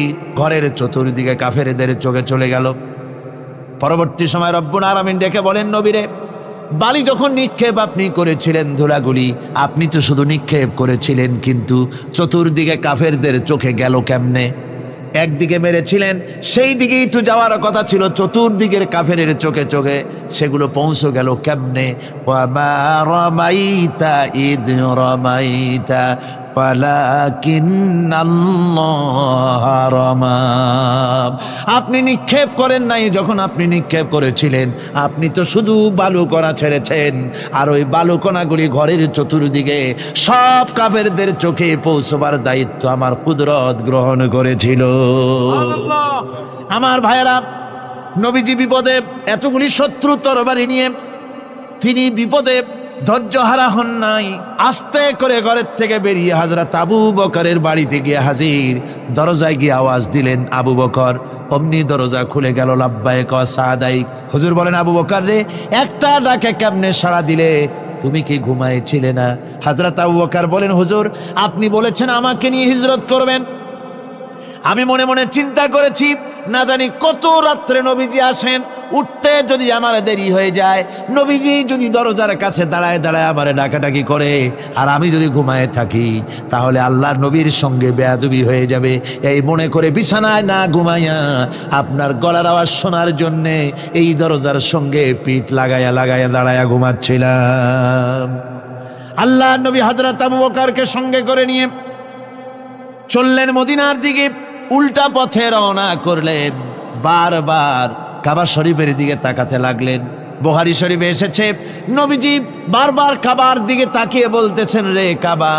ঘরের চতুর্দিকে কাফেরদের চোখে চলে গেল। পরবর্তী সময় রব্বুল আলামিন ডেকে বলেন, নবীরে, বালি যখন নিক্ষেপ আপনি করেছিলেন, ধুলাগুলি আপনি তো শুধু নিক্ষেপ করেছিলেন, কিন্তু চতুর্দিকে কাফেরদের চোখে গেল কেমনে? একদিকে মেরেছিলেন, সেই দিকেই তো যাওয়ার কথা ছিল, চতুর্দিকের কাফেরের চোখে চোখে সেগুলো পৌঁছে গেল কেমনে? ওয়ামা রামাইতা ইদ রামাইতা ওয়ালাকিন্নাল্লাহ রামা। আপনি নিক্ষেপ করেন নাই, যখন আপনি নিক্ষেপ করেছিলেন আপনি তো শুধু বালুকণা ছেড়েছেন, আর ওই বালুকণাগুলি ঘরের চতুর্দিকে সব কাফেরদের চোখে পৌঁছবার দায়িত্ব আমার কুদরত গ্রহণ করেছিল। আমার ভাইয়েরা, নবীজি বিপদে, এতগুলি শত্রু তরবারি নিয়ে তিনি বিপদে ধৈর্য হারা হন নাই, আস্তে করে ঘরের থেকে বেরিয়ে হযরত আবু বকরের বাড়িতে গিয়ে হাজির। দরজায় গিয়ে আওয়াজ দিলেন, আবু বকর। অমনি দরজা খুলে গেল, লাব্বাইক ওয়া সাদাইক। হুজুর বলেন, আবু বকর রে, একটা ডাকে কেমনে সাড়া দিলে? তুমি কি ঘুমাইছিলে না? হযরত আবু বকর বলেন, হুজুর, আপনি বলেছেন আমাকে নিয়ে হিজরত করবেন, আমি মনে মনে চিন্তা করেছি না জানি কত রাত্রে নবীজি আসেন, উঠতে যদি আমার দেরি হয়ে যায়, নবীজি যদি দরজার কাছে দাঁড়ায় দাঁড়ায় আমারে ডাকাডাকি করে আর আমি যদি ঘুমায় থাকি, তাহলে আল্লাহর নবীর সঙ্গে বেয়াদবি হয়ে যাবে। এই মনে করে বিছানায় না ঘুমাইয়া আপনার গলার আওয়াজ শোনার জন্যে এই দরজার সঙ্গে পিঠ লাগাইয়া লাগাইয়া দাঁড়াইয়া ঘুমাচ্ছিলাম। আল্লাহর নবী হযরত আবু বকরকে সঙ্গে করে নিয়ে চললেন মদিনার দিকে, উল্টা পথে রওনা করলেন। বারবার কাবা শরীফের দিকে তাকাতে লাগলেন। বুখারী শরীফে এসেছে, নবীজি বারবার কাবার দিকে তাকিয়ে বলতেছেন, রে কাবা,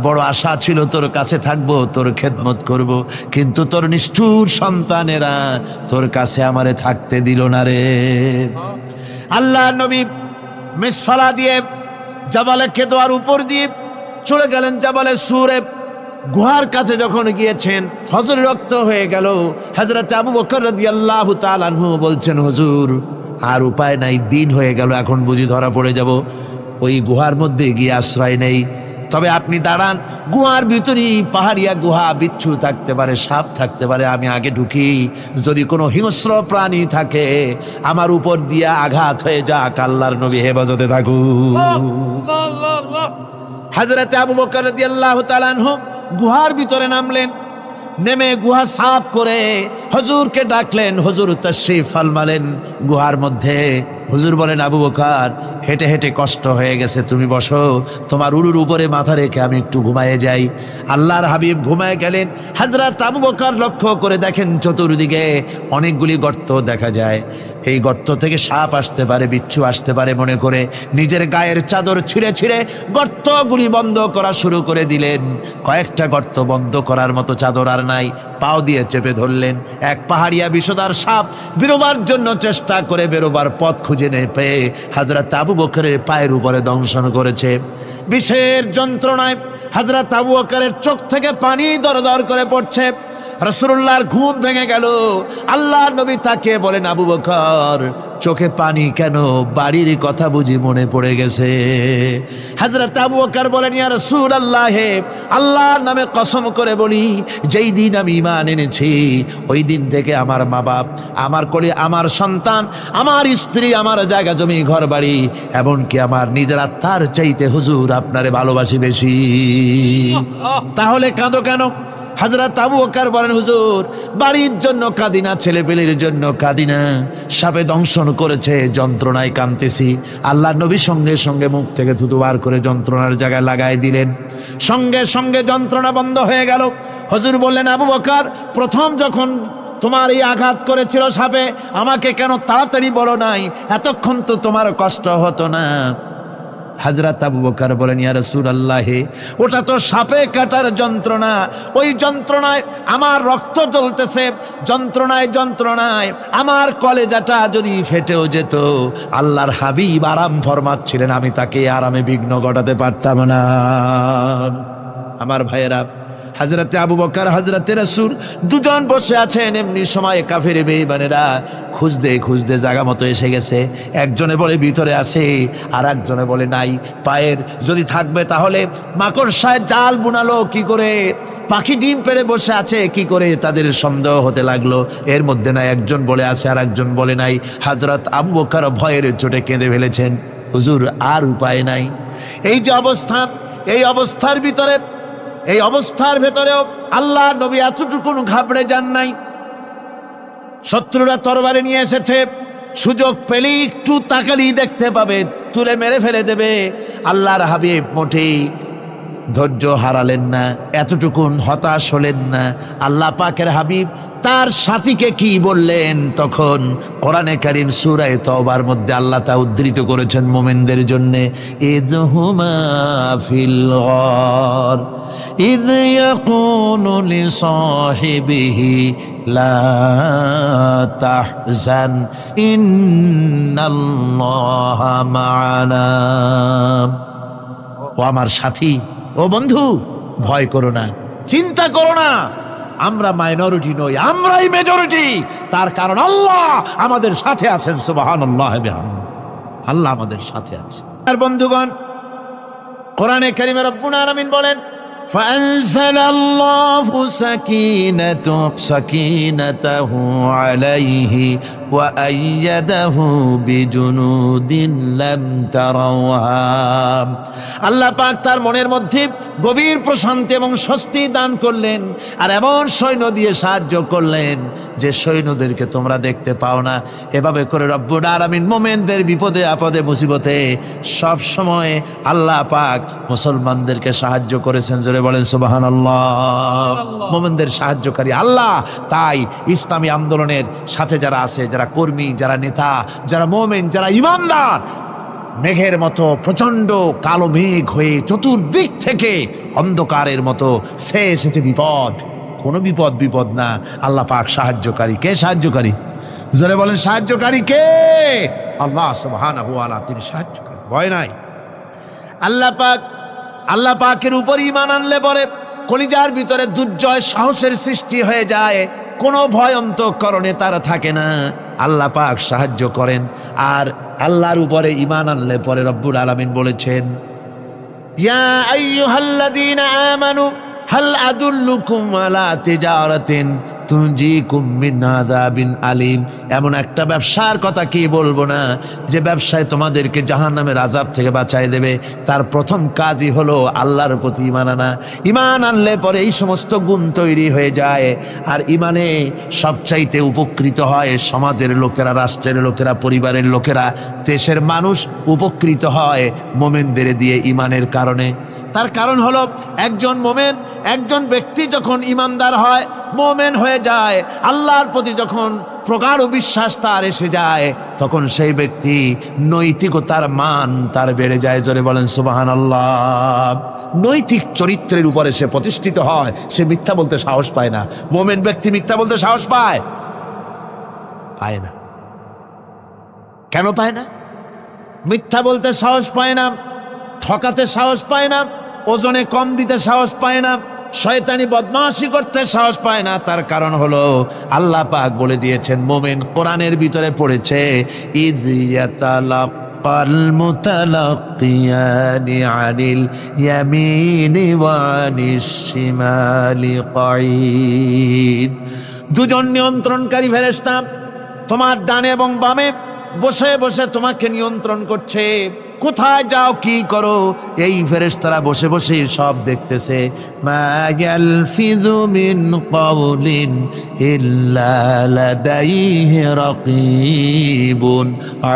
বড় আশা ছিল তোর কাছে থাকবো, তোর খেদমত করব, কিন্তু তোর নিষ্ঠুর সন্তানেরা তোর কাছে আমারে থাকতে দিল না রে। আল্লাহ নবী মিসফালা দিয়ে জাবালে কেদোয়ার উপর দিয়ে চলে গেলেন জাবালে সুরে। গুহার কাছে যখন গিয়েছেন, ফজর রক্ত হয়ে গেল। হযরত আবু বকর রাদিয়াল্লাহু তাআলা আনহু বলছেন, হুজুর আর উপায় নাই, দিন হয়ে গেল, এখন বুঝি ধরা পড়ে যাব, ওই গুহার মধ্যে গিয়ে আশ্রয় নেই। তবে আপনি দাঁড়ান, গুহার ভিতরেই পাহাড়িয়া গুহা, বিচ্ছু থাকতে পারে, সাপ থাকতে পারে, আমি আগে ঢুকি, যদি কোনো হিংস্র প্রাণী থাকে আমার উপর দিয়া আঘাত হয়ে যাক, আল্লাহর নবী হেফাজতে থাকুক। হযরত আবু বকর রাদিয়াল্লাহু তাআলা আনহু গুহার ভিতরে নামলেন। নেমে গুহা সাফ করে হুজুরকে ডাকলেন। হুজুর তাশরীফ ফরমালেন গুহার মধ্যে। হুজুর বলেন, আবু বকর, হেঁটে হেঁটে কষ্ট হয়ে গেছে, তুমি বসো, তোমার উরুর উপরে মাথা রেখে আমি একটু ঘুমায়ে যাই। আল্লাহর হাবিব ঘুমায় গেলেন। হযরত আবু বকর লক্ষ্য করে দেখেন চতুর্দিকে অনেকগুলি গর্ত দেখা যায়। এই গর্ত থেকে সাপ আসতে পারে, বিচ্ছু আসতে পারে মনে করে নিজের গায়ের চাদর ছিঁড়ে ছিঁড়ে গর্তগুলি বন্ধ করা শুরু করে দিলেন। কয়েকটা গর্ত বন্ধ করার মতো চাদর আর নাই, পাও দিয়ে চেপে ধরলেন। এক পাহাড়িয়া বিষধর সাপ বেরোবার জন্য চেষ্টা করে বেরোবার পথ খুঁজে না পেয়ে হযরত আবু বকরের পায়ের উপরে দংশন করেছে। বিষের যন্ত্রণায় হযরত আবু বকরের চোখ থেকে পানি দরদর করে পড়ছে। রাসূলুল্লাহর ঘুম ভেঙে গেল। আল্লাহর নবী তাকে বলেন, আবু বকর, চোখে পানি কেন? বাড়ির কথা বুঝি মনে পড়ে গেছে? হযরত আবু বকর বলেন, ইয়া রাসূলুল্লাহ, আল্লাহর নামে কসম করে বলি, যেই দিন আমি ঈমান এনেছি ওই দিন থেকে আমার মা বাপ, আমার কোলে আমার সন্তান, আমার স্ত্রী, আমার জায়গা জমি ঘর বাড়ি, এমনকি আমার নিজের আত্মার চাইতে হুজুর আপনারে ভালোবাসি বেশি। তাহলে কাঁদো কেন? হযরত আবু বকর বলেন, হুজুর, বাড়ির জন্য কাঁদি না, ছেলেপেলের জন্য কাঁদি না, সাপে দংশন করেছে, যন্ত্রণায় কাঁদতেছি। আল্লাহর নবী সঙ্গে সঙ্গে মুখ থেকে থুতু বার করে যন্ত্রণার জায়গায় লাগাই দিলেন। সঙ্গে সঙ্গে যন্ত্রণা বন্ধ হয়ে গেল। হুজুর বললেন, আবু বকর, প্রথম যখন তোমার এই আঘাত করেছিল সাপে, আমাকে কেন তাড়াতাড়ি বলো নাই? এতক্ষণ তো তোমার কষ্ট হতো না। হযরত আবু বকর বলেন, ইয়া রাসূলুল্লাহ, ওটা তো সাপে কাটার যন্ত্রণা, ওই যন্ত্রণায় আমার রক্ত জ্বলতেছে, যন্ত্রণায় যন্ত্রণায় আমার কলেজাটা যদি ফেটেও যেত। আল্লাহর হাবিব আরাম ফরমাচ্ছিলেন, আমি তাকে আরামে বিঘ্ন ঘটাতে পারতাম না। আমার ভাইয়েরা, হযরতে আবু বকর, হযরতে রাসূল দুজন বসে আছেন। এমনি সময় কাফের বেঈমানেরা খুঁজতে খুঁজতে জায়গা মতো এসে গেছে। একজনে বলে ভিতরে আছে, আর একজনে বলে নাই। পায়ের যদি থাকবে তাহলে মাকড়সায় জাল বুনালো কি করে, পাখি ডিম পেড়ে বসে আছে কি করে, তাদের সন্দেহ হতে লাগলো। এর মধ্যে না একজন বলে আছে আর একজন বলে নাই। হযরত আবু বকর ভয়ের চোটে কেঁদে ফেলেছেন, হুজুর আর উপায় নাই। এই যে অবস্থা, এই অবস্থার ভিতরে, এই অবস্থার ভেতরেও আল্লাহ নবী এতটুকু ঘাবড়ে যান নাই। শত্রুরা তরবারি নিয়ে এসেছে, সুযোগ পেলেই একটু তাকালেই দেখতে পাবে, তুলে মেরে ফেলে দেবে। আল্লাহর হাবিব মোটেই ধৈর্য হারালেন না, এতটুকুন হতাশ হলেন না। আল্লাহ পাকের হাবিব তার সাথীকে কি বললেন? তখন কোরআনে কারীম সূরা তাওবার মধ্যে আল্লাহ তা উদ্ধৃত করেছেন মুমিনদের জন্য, ইযহুমা ফিল গার ইয ইয়াকুলু লিসাহিবিহি লা তাহজান ইন্নাল্লাহা মা'ানা। ও আমার সাথী, ও বন্ধু, ভয় করো না, চিন্তা করো না, আমরা মাইনরিটি নই, আমরাই মেজরিটি। তার কারণ আল্লাহ আমাদের সাথে আছেন। সুবহানাল্লাহ, আল্লাহ আমাদের সাথে আছে। আর বন্ধুগণ, কোরআনে কারীমে রব্বুল আলামিন বলেন, فأنزل الله سكينته عليه وأيده بجنود لم تروها। আল্লাহ পাক তার মনের মধ্যে গভীর প্রশান্তি এবং স্বস্তি দান করলেন, আর এমন সৈন্য দিয়ে সাহায্য করলেন যে সৈন্যদেরকে তোমরা দেখতে পাও না। এভাবে করে রব্বুল আলামিন মুমিনদের বিপদে আপদে মুসিবতে সব সময় আল্লাহ পাক মুসলমানদেরকে সাহায্য করেছেন। জোরে বলেন সুবহানাল্লাহ। মুমিনদের সাহায্যকারী আল্লাহ। তাই ইসলামী আন্দোলনের সাথে যারা আছে, যারা কর্মী, যারা নেতা, যারা মুমিন, যারা ঈমানদার, মেঘের মতো প্রচন্ড কালো মেঘ হয়ে চতুর্দিক থেকে অন্ধকারের মতো সে এসেছে বিপদ। কোনো বিপদ না, আল্লাহ পাক সাহায্যকারী। কে সাহায্যকারী? জোরে বলেন সাহায্যকারী কে? আল্লাহ সুবহানাহু ওয়া তাআলা, তিনি সাহায্যকারী, ভয় নাই। আল্লাহ পাকের উপর ঈমান আনলে পরে কলিজার ভিতরে দুর্জয় সাহসের সৃষ্টি হয়ে যায়, কোনো ভয় অন্তঃকরণে তার থাকে না। আল্লাহ পাক সাহায্য করেন। আর আল্লাহর উপরে ঈমান আনলে পরে রব্বুল আলামিন বলেছেন, ইয়া আইয়ুহাল্লাযীনা আমানু হাল আদুল্লুকুম আলা তিজারাতিন তুনজিকুম মিন আযাবিন আলীম। এমন একটা ব্যবসার কথা কি বলবো না যে ব্যবসায় তোমাদেরকে জাহান্নামের আযাব থেকে বাঁচায় দেবে। তার প্রথম কাজই হলো আল্লাহর প্রতি ঈমান আনা। ঈমান আনলে পরে এই সমস্ত গুণ তৈরি হয়ে যায়। আর ঈমানে সবচাইতে উপকৃত হয় সমাজের লোকেরা, রাষ্ট্রের লোকেরা, পরিবারের লোকেরা, দেশের মানুষ উপকৃত হয় মুমিনদের দিয়ে ঈমানের কারণে। তার কারণ হলো একজন মুমিন, একজন ব্যক্তি যখন ঈমানদার হয়, মুমিন হয়ে যায়, আল্লাহর প্রতি যখন প্রগাঢ় বিশ্বাস তার এসে যায়, তখন সেই ব্যক্তি নৈতিকতার মান তার বেড়ে যায়। জোরে বলেন সুবহানাল্লাহ। নৈতিক চরিত্রের উপরে সে প্রতিষ্ঠিত হয়, সে মিথ্যা বলতে সাহস পায় না। মুমিন ব্যক্তি মিথ্যা বলতে সাহস পায় না। কেন পায় না? মিথ্যা বলতে সাহস পায় না, ঠকাতে সাহস পায় না, ওজনে কম দিতে সাহস পায় না, শয়তানি বদমাশি করতে সাহস পায় না। তার কারণ হলো আল্লাহ পাক বলে দিয়েছেন, মুমিন কোরআনের ভিতরে পড়েছে, ইয ইয়াতালাক্কাল মুতালাক্কিয়ানি আনিল ইয়ামিনি ওয়া আনিশ শিমালি কাঈদ। দুজন নিয়ন্ত্রণকারী ফেরেশতা তোমার ডানে এবং বামে বসে বসে তোমাকে নিয়ন্ত্রণ করছে। কোথায় যাও, কি করো, এই ফেরেশতারা বসে বসে সব দেখতেছে। মা ইয়ালফিযু মিন কাওলিন ইল্লা লাদাইহি রাকীবুন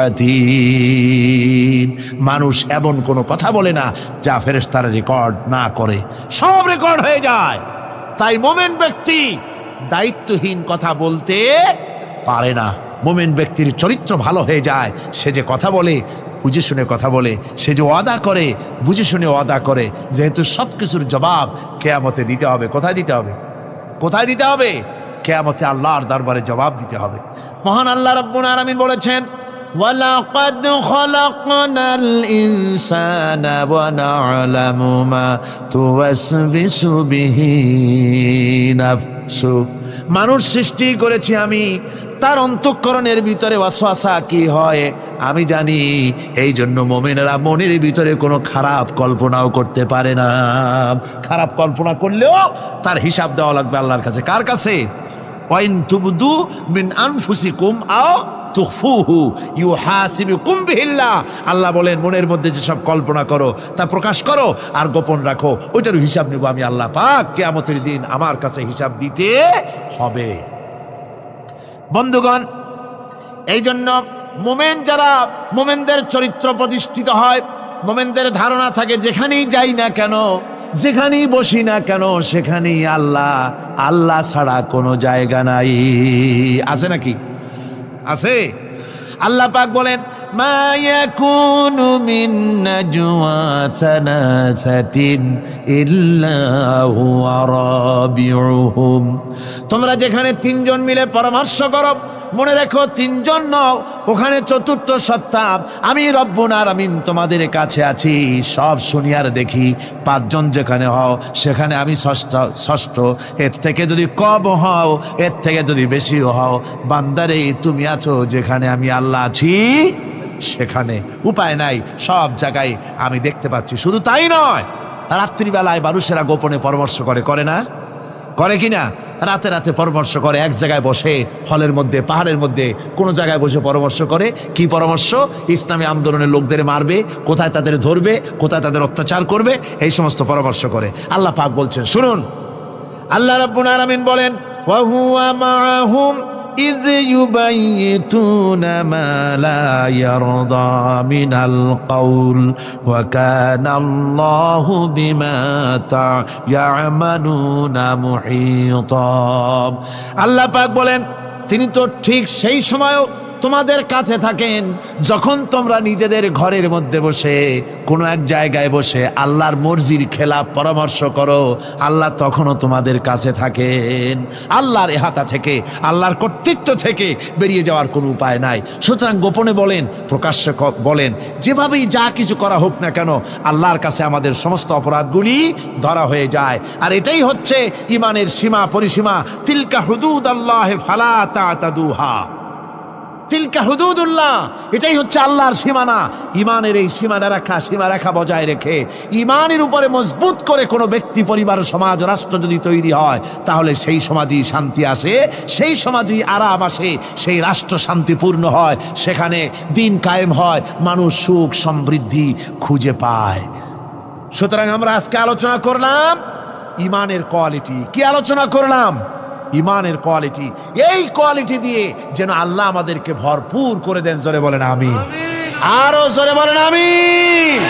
আতীদ। মানুষ এমন কোনো কথা বলে না যা ফেরেশতারা রেকর্ড না করে, সব রেকর্ড হয়ে যায়। তাই মুমিন ব্যক্তি দায়িত্বহীন কথা বলতে পারে না। মুমিন ব্যক্তির চরিত্র ভালো হয়ে যায়। সে যে কথা বলে বুঝে শুনে কথা বলে, সে যে ওয়াদা করে বুঝে শুনে ওয়াদা করে। যেহেতু সবকিছুর জবাব কিয়ামতে দিতে হবে। কোথায় দিতে হবে? কোথায় দিতে হবে? কিয়ামতে আল্লাহর দরবারে জবাব দিতে হবে। মহান আল্লাহ রাব্বুল আলামিন বলেছেন, ওয়ালাকাদ খালাকনাল ইনসানা ওয়া না'লামু মা তুওয়াসবিসু বিহি নাফসু। মানুষ সৃষ্টি করেছি আমি, তার অন্তঃকরণের ভিতরে ওয়াসওয়াসা কি হয় আমি জানি। এই জন্য মুমিনেরা মনের ভিতরে কোনো খারাপ কল্পনাও করতে পারে না। খারাপ কল্পনা করলেও তার হিসাব দেওয়া লাগবে আল্লাহর কাছে। কার কাছে? ওয়াইন তুবদু মিন আনফুসিকুম আও তুখফুহু ইউহাসিবুকুম বিহিল্লাহ। আল্লাহ বলেন, মনের মধ্যে যেসব কল্পনা করো তা প্রকাশ করো আর গোপন রাখো, ওইটার হিসাব নেব আমি আল্লাহ পাক। কিয়ামতের দিন আমার কাছে হিসাব দিতে হবে। বন্ধুগণ, এই জন্য মুমিন যারা, মুমিনদের চরিত্র প্রতিষ্ঠিত হয়, মুমিনদের ধারণা থাকে যেখানেই যাই না কেন, যেখানেই বসি না কেন, সেখানেই আল্লাহ, আল্লাহ ছাড়া কোনো জায়গা নাই। আছে নাকি? আছে। আল্লাহ পাক বলেন, মা ইয়াকুনু মিন নাজওয়া সালাসাতিন ইল্লা হুয়া রাবিউহুম। তোমরা যেখানে তিনজন মিলে পরামর্শ করো, মনে রেখো তিনজন নও, ওখানে চতুর্থ সত্তা আমি রব্বুল আলামিন তোমাদের কাছে আছি। সব শুনি আর দেখি। পাঁচজন যেখানে হও সেখানে আমি ষষ্ঠ। এর থেকে যদি কম হও, এর থেকে যদি বেশি হও, বান্দারে তুমি আছো যেখানে আমি আল্লাহ আছি সেখানে। উপায় নাই, সব জায়গায় আমি দেখতে পাচ্ছি। শুধু তাই নয়, রাত্রিবেলায় মানুষেরা গোপনে পরামর্শ করে, করে না? করে কিনা? রাতে রাতে পরামর্শ করে, এক জায়গায় বসে, হলের মধ্যে, পাহাড়ের মধ্যে, কোনো জায়গায় বসে পরামর্শ করে। কি পরামর্শ? ইসলামী আন্দোলনের লোকদের মারবে, কোথায় তাদের ধরবে, কোথায় তাদের অত্যাচার করবে, এই সমস্ত পরামর্শ করে। আল্লাহ পাক বলছেন, শুনুন, আল্লাহ রাব্বুল আলামিন বলেন, ওয়া হুয়া মাআহুম ইয ইউবাইয়িতুনা মা লা ইয়ারদা মিনাল কাউল ওয়া কানা আল্লাহু বিমা তা'য়ামালুনা মুহীতা। আল্লাহ পাক বলেন, তিনি তো ঠিক সেই সময়ও তোমাদের কাছে থাকেন যখন তোমরা নিজেদের ঘরের মধ্যে বসে, কোনো এক জায়গায় বসে আল্লাহর মর্জির খেলাফ পরামর্শ করো, আল্লাহ তখনও তোমাদের কাছে থাকেন। আল্লাহর এহাতা থেকে, আল্লাহর কর্তৃত্ব থেকে বেরিয়ে যাওয়ার কোনো উপায় নাই। সুতরাং গোপনে বলেন, প্রকাশ্যে বলেন, যেভাবেই যা কিছু করা হোক না কেন, আল্লাহর কাছে আমাদের সমস্ত অপরাধগুলি ধরা হয়ে যায়। আর এটাই হচ্ছে ইমানের সীমা পরিসীমা। তিলকা হুদুদাল্লাহি ফালা তা'তাদুহা, তিলকা হুদুদুল্লাহ, এটাই হচ্ছে আল্লাহর সীমানা। ইমানের এই সীমারেখা বজায় রেখে, ইমানের উপরে মজবুত করে কোনো ব্যক্তি, পরিবার, সমাজ, রাষ্ট্র যদি তৈরি হয়, তাহলে সেই সমাজই শান্তি আসে, সেই সমাজই আরাম আসে, সেই রাষ্ট্র শান্তিপূর্ণ হয়, সেখানে দিন কায়েম হয়, মানুষ সুখ সমৃদ্ধি খুঁজে পায়। সুতরাং আমরা আজকে আলোচনা করলাম ইমানের কোয়ালিটি। কি আলোচনা করলাম? ইমানের কোয়ালিটি। এই কোয়ালিটি দিয়ে যেন আল্লাহ আমাদেরকে ভরপুর করে দেন। জোরে বলেন আমিন। আরো জোরে বলেন আমিন।